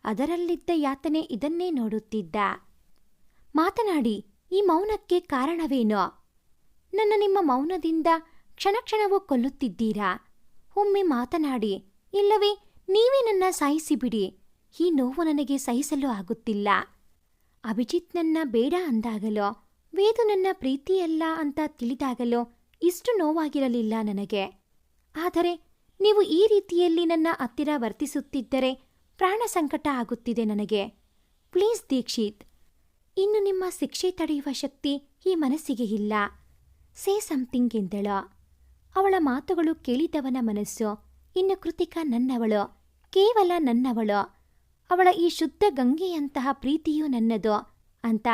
S1: ಅದರಲ್ಲಿದ್ದ ಯಾತನೆ ಇದನ್ನೇ ನೋಡುತ್ತಿದ್ದ. ಮಾತನಾಡಿ, ಈ ಮೌನಕ್ಕೆ ಕಾರಣವೇನೋ? ನನ್ನ ನಿಮ್ಮ ಮೌನದಿಂದ ಕ್ಷಣ ಕ್ಷಣವೂ ಕೊಲ್ಲುತ್ತಿದ್ದೀರಾ. ಒಮ್ಮೆ ಮಾತನಾಡಿ, ಇಲ್ಲವೇ ನೀವೇ ನನ್ನ ಸಾಯಿಸಿಬಿಡಿ. ಈ ನೋವು ನನಗೆ ಸಹಿಸಲು ಆಗುತ್ತಿಲ್ಲ. ಅಭಿಜಿತ್ ನನ್ನ ಬೇಡ ಅಂದಾಗಲೋ, ವೇದು ನನ್ನ ಪ್ರೀತಿಯಲ್ಲ ಅಂತ ತಿಳಿದಾಗಲೋ ಇಷ್ಟು ನೋವಾಗಿರಲಿಲ್ಲ ನನಗೆ. ಆದರೆ ನೀವು ಈ ರೀತಿಯಲ್ಲಿ ನನ್ನ ಹತ್ತಿರ ವರ್ತಿಸುತ್ತಿದ್ದರೆ ಪ್ರಾಣ ಸಂಕಟ ಆಗುತ್ತಿದೆ ನನಗೆ. ಪ್ಲೀಸ್ ದೀಕ್ಷಿತ್, ಇನ್ನು ನಿಮ್ಮ ಶಿಕ್ಷೆ ತಡೆಯುವ ಶಕ್ತಿ ಈ ಮನಸ್ಸಿಗೆ ಇಲ್ಲ. ಸೇ ಸಮಥಿಂಗ್ ಎಂದಳು. ಅವಳ ಮಾತುಗಳು ಕೇಳಿದವನ ಮನಸ್ಸು, ಇನ್ನು ಕೃತಿಕಾ ನನ್ನವಳು, ಕೇವಲ ನನ್ನವಳು, ಅವಳ ಈ ಶುದ್ಧ ಗಂಗೆಯಂತಹ ಪ್ರೀತಿಯೂ ನನ್ನದು ಅಂತ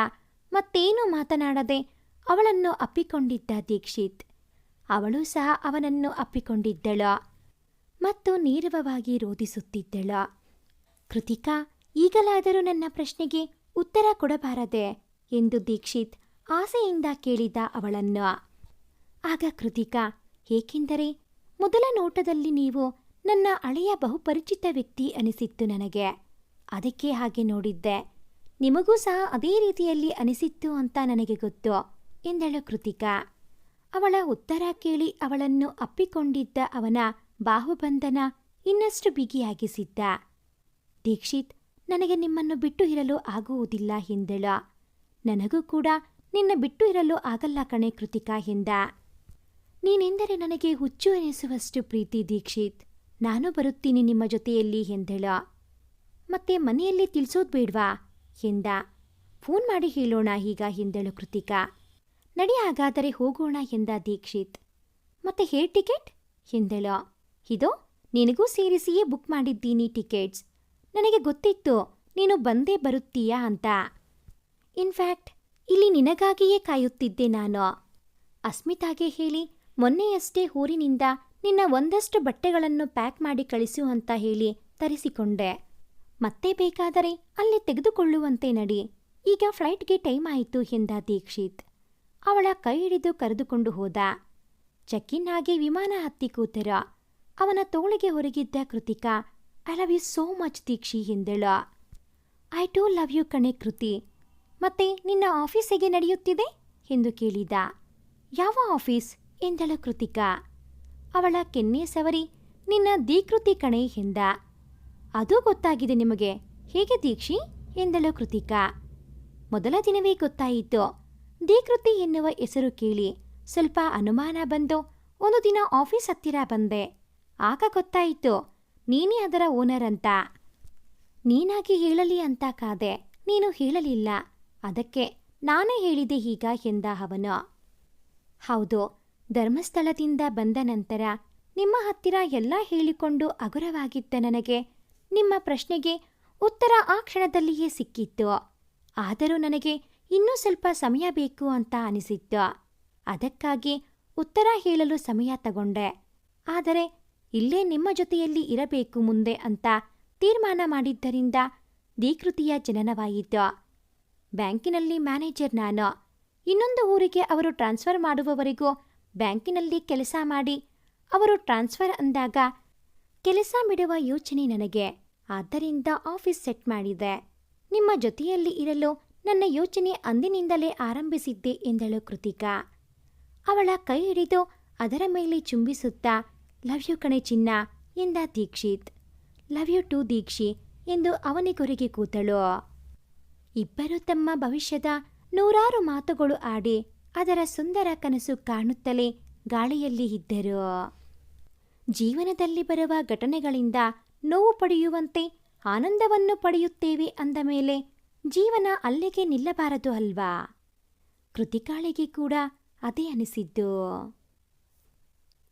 S1: ಮತ್ತೇನೂ ಮಾತನಾಡದೆ ಅವಳನ್ನು ಅಪ್ಪಿಕೊಂಡಿದ್ದ ದೀಕ್ಷಿತ್. ಅವಳೂ ಸಹ ಅವನನ್ನು ಅಪ್ಪಿಕೊಂಡಿದ್ದಳು ಮತ್ತು ನೀರವವಾಗಿ ರೋಧಿಸುತ್ತಿದ್ದಳು. ಕೃತಿಕಾ, ಈಗಲಾದರೂ ನನ್ನ ಪ್ರಶ್ನೆಗೆ ಉತ್ತರ ಕೊಡಬಾರದೆ ಎಂದು ದೀಕ್ಷಿತ್ ಆಸೆಯಿಂದ ಕೇಳಿದ ಅವಳನ್ನು. ಆಗ ಕೃತಿಕಾ, ಏಕೆಂದರೆ ಮೊದಲ ನೋಟದಲ್ಲಿ ನೀವು ನನ್ನ ಹಳೆಯ ಬಹುಪರಿಚಿತ ವ್ಯಕ್ತಿ ಅನಿಸಿತ್ತು ನನಗೆ. ಅದಕ್ಕೆ ಹಾಗೆ ನೋಡಿದ್ದೆ. ನಿಮಗೂ ಸಹ ಅದೇ ರೀತಿಯಲ್ಲಿ ಅನಿಸಿತ್ತು ಅಂತ ನನಗೆ ಗೊತ್ತು ಎಂದಳು ಕೃತಿಕಾ. ಅವಳ ಉತ್ತರ ಕೇಳಿ ಅವಳನ್ನು ಅಪ್ಪಿಕೊಂಡಿದ್ದ ಅವನ ಬಾಹುಬಂಧನ ಇನ್ನಷ್ಟು ಬಿಗಿಯಾಗಿಸಿದ್ದ. ದೀಕ್ಷಿತ್, ನನಗೆ ನಿಮ್ಮನ್ನು ಬಿಟ್ಟು ಇರಲು ಆಗುವುದಿಲ್ಲ ಎಂದಳು. ನನಗೂ ಕೂಡ ನಿನ್ನ ಬಿಟ್ಟು ಇರಲು ಆಗಲ್ಲ ಕಣೆ ಕೃತಿಕಾ ಎಂದ. ನೀನೆಂದರೆ ನನಗೆ ಹುಚ್ಚು ಎನಿಸುವಷ್ಟು ಪ್ರೀತಿ ದೀಕ್ಷಿತ್. ನಾನು ಬರುತ್ತೀನಿ ನಿಮ್ಮ ಜೊತೆಯಲ್ಲಿ ಎಂದಳು. ಮತ್ತೆ ಮನೆಯಲ್ಲಿ ತಿಳಿಸೋದು ಬೇಡ್ವಾ ಎಂದ. ಫೋನ್ ಮಾಡಿ ಹೇಳೋಣ ಈಗ ಎಂದಳು ಕೃತಿಕಾ. ನಡಿ ಹಾಗಾದರೆ ಹೋಗೋಣ ಎಂದ ದೀಕ್ಷಿತ್. ಮತ್ತೆ ಹೇರ್ ಟಿಕೆಟ್ ಎಂದಳು. ಇದೋ ನಿನಗೂ ಸೇರಿಸಿಯೇ ಬುಕ್ ಮಾಡಿದ್ದೀನಿ ಟಿಕೆಟ್ಸ್. ನನಗೆ ಗೊತ್ತಿತ್ತು ನೀನು ಬಂದೇ ಬರುತ್ತೀಯಾ ಅಂತ. ಇನ್ಫ್ಯಾಕ್ಟ್ ಇಲ್ಲಿ ನಿನಗಾಗಿಯೇ ಕಾಯುತ್ತಿದ್ದೆ ನಾನು. ಅಸ್ಮಿತಾಗೆ ಹೇಳಿ ಮೊನ್ನೆಯಷ್ಟೇ ಊರಿನಿಂದ ನಿನ್ನ ಒಂದಷ್ಟು ಬಟ್ಟೆಗಳನ್ನು ಪ್ಯಾಕ್ ಮಾಡಿ ಕಳಿಸು ಅಂತ ಹೇಳಿ ತರಿಸಿಕೊಂಡೆ. ಮತ್ತೆ ಬೇಕಾದರೆ ಅಲ್ಲಿ ತೆಗೆದುಕೊಳ್ಳುವಂತೆ ನಡಿ. ಈಗ ಫ್ಲೈಟ್ಗೆ ಟೈಮ್ ಆಯಿತು ಎಂದ ದೀಕ್ಷಿತ್. ಅವಳ ಕೈ ಹಿಡಿದು ಕರೆದುಕೊಂಡು ಹೋದ. ಚೆಕ್-ಇನ್ ಆಗಿ ವಿಮಾನ ಹತ್ತಿ ಕೂತರ. ಅವನ ತೋಳಿಗೆ ಹೊರಗಿದ್ದ Kritika, I love you so much Deekshi ಎಂದಳು. ಐ ಟೂ ಲವ್ ಯು ಕಣೆ ಕೃತಿ. ಮತ್ತೆ ನಿನ್ನ ಆಫೀಸ್ ಹೇಗೆ ನಡೆಯುತ್ತಿದೆ ಎಂದು ಕೇಳಿದ. ಯಾವ ಆಫೀಸ್ ಎಂದಳು ಕೃತಿಕಾ. ಅವಳ ಕೆನ್ನೆ ಸವರಿ, ನಿನ್ನ ದೀಕೃತಿ ಕಣೆ ಎಂದ. ಅದೂ ಗೊತ್ತಾಗಿದೆ ನಿಮಗೆ, ಹೇಗೆ ದೀಕ್ಷಿ ಎಂದಳು ಕೃತಿಕಾ. ಮೊದಲ ದಿನವೇ ಗೊತ್ತಾಯಿತು. ದೀಕೃತಿ ಎನ್ನುವ ಹೆಸರು ಕೇಳಿ ಸ್ವಲ್ಪ ಅನುಮಾನ ಬಂದು ಒಂದು ದಿನ ಆಫೀಸ್ ಹತ್ತಿರ ಬಂದೆ. ಆಗ ಗೊತ್ತಾಯಿತು ನೀನೇ ಅದರ ಓನರ್ ಅಂತ. ನೀನಾಗಿ ಹೇಳಲಿ ಅಂತ ಕಾದೆ, ನೀನು ಹೇಳಲಿಲ್ಲ. ಅದಕ್ಕೆ ನಾನೇ ಹೇಳಿದೆ ಈಗ ಎಂದ ಅವನು. ಹೌದು, ಧರ್ಮಸ್ಥಳದಿಂದ ಬಂದ ನಂತರ ನಿಮ್ಮ ಹತ್ತಿರ ಎಲ್ಲ ಹೇಳಿಕೊಂಡು ಹಗುರವಾಗಿದ್ದ ನನಗೆ ನಿಮ್ಮ ಪ್ರಶ್ನೆಗೆ ಉತ್ತರ ಆ ಕ್ಷಣದಲ್ಲಿಯೇ ಸಿಕ್ಕಿತ್ತು. ಆದರೂ ನನಗೆ ಇನ್ನೂ ಸ್ವಲ್ಪ ಸಮಯ ಬೇಕು ಅಂತ ಅನಿಸಿತ್ತು. ಅದಕ್ಕಾಗಿ ಉತ್ತರ ಹೇಳಲು ಸಮಯ ತಗೊಂಡೆ. ಆದರೆ ಇಲ್ಲೇ ನಿಮ್ಮ ಜೊತೆಯಲ್ಲಿ ಇರಬೇಕು ಮುಂದೆ ಅಂತ ತೀರ್ಮಾನ ಮಾಡಿದ್ದರಿಂದ ದೀಕೃತಿಯ ಜನನವಾಯಿತು. ಬ್ಯಾಂಕಿನಲ್ಲಿ ಮ್ಯಾನೇಜರ್ ನಾನು. ಇನ್ನೊಂದು ಊರಿಗೆ ಅವರು ಟ್ರಾನ್ಸ್ಫರ್ ಮಾಡುವವರೆಗೂ ಬ್ಯಾಂಕಿನಲ್ಲಿ ಕೆಲಸ ಮಾಡಿ ಅವರು ಟ್ರಾನ್ಸ್ಫರ್ ಅಂದಾಗ ಕೆಲಸ ಬಿಡುವ ಯೋಚನೆ ನನಗೆ. ಆದ್ದರಿಂದ ಆಫೀಸ್ ಸೆಟ್ ಮಾಡಿದೆ. ನಿಮ್ಮ ಜೊತೆಯಲ್ಲಿ ಇರಲು ನನ್ನ ಯೋಚನೆ ಅಂದಿನಿಂದಲೇ ಆರಂಭಿಸಿದ್ದೆ ಎಂದಳು ಕೃತಿಕಾ. ಅವಳ ಕೈ ಹಿಡಿದು ಅದರ ಮೇಲೆ ಚುಂಬಿಸುತ್ತಾ ಲವ್ ಯು ಕಣೆ ಚಿನ್ನ ಎಂದ ದೀಕ್ಷಿತ್. ಲವ್ ಯು ಟು ದೀಕ್ಷಿ ಎಂದು ಅವನಿಗೊರಗಿ ಕೂತಳು. ಇಬ್ಬರು ತಮ್ಮ ಭವಿಷ್ಯದ ನೂರಾರು ಮಾತುಗಳು ಆಡಿ ಅದರ ಸುಂದರ ಕನಸು ಕಾಣುತ್ತಲೇ ಗಾಳಿಯಲ್ಲಿ ಇದ್ದರು. ಜೀವನದಲ್ಲಿ ಬರುವ ಘಟನೆಗಳಿಂದ ನೋವು ಪಡೆಯುವಂತೆ ಆನಂದವನ್ನು ಪಡೆಯುತ್ತೇವೆ ಅಂದ ಮೇಲೆ ಜೀವನ ಅಲ್ಲಿಗೆ ನಿಲ್ಲಬಾರದು ಅಲ್ವಾ? ಕೃತಿಕಾಳಿಗೆ ಕೂಡ ಅದೇ ಅನಿಸಿದ್ದು.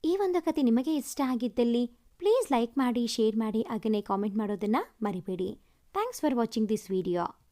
S1: ಈ ಒಂದು ಕತೆ ನಿಮಗೆ ಇಷ್ಟ ಆಗಿದ್ದಲ್ಲಿ ಪ್ಲೀಸ್ ಲೈಕ್ ಮಾಡಿ, ಶೇರ್ ಮಾಡಿ, ಹಾಗೆಯೇ ಕಾಮೆಂಟ್ ಮಾಡೋದನ್ನು ಮರಿಬೇಡಿ. Thanks for watching this video.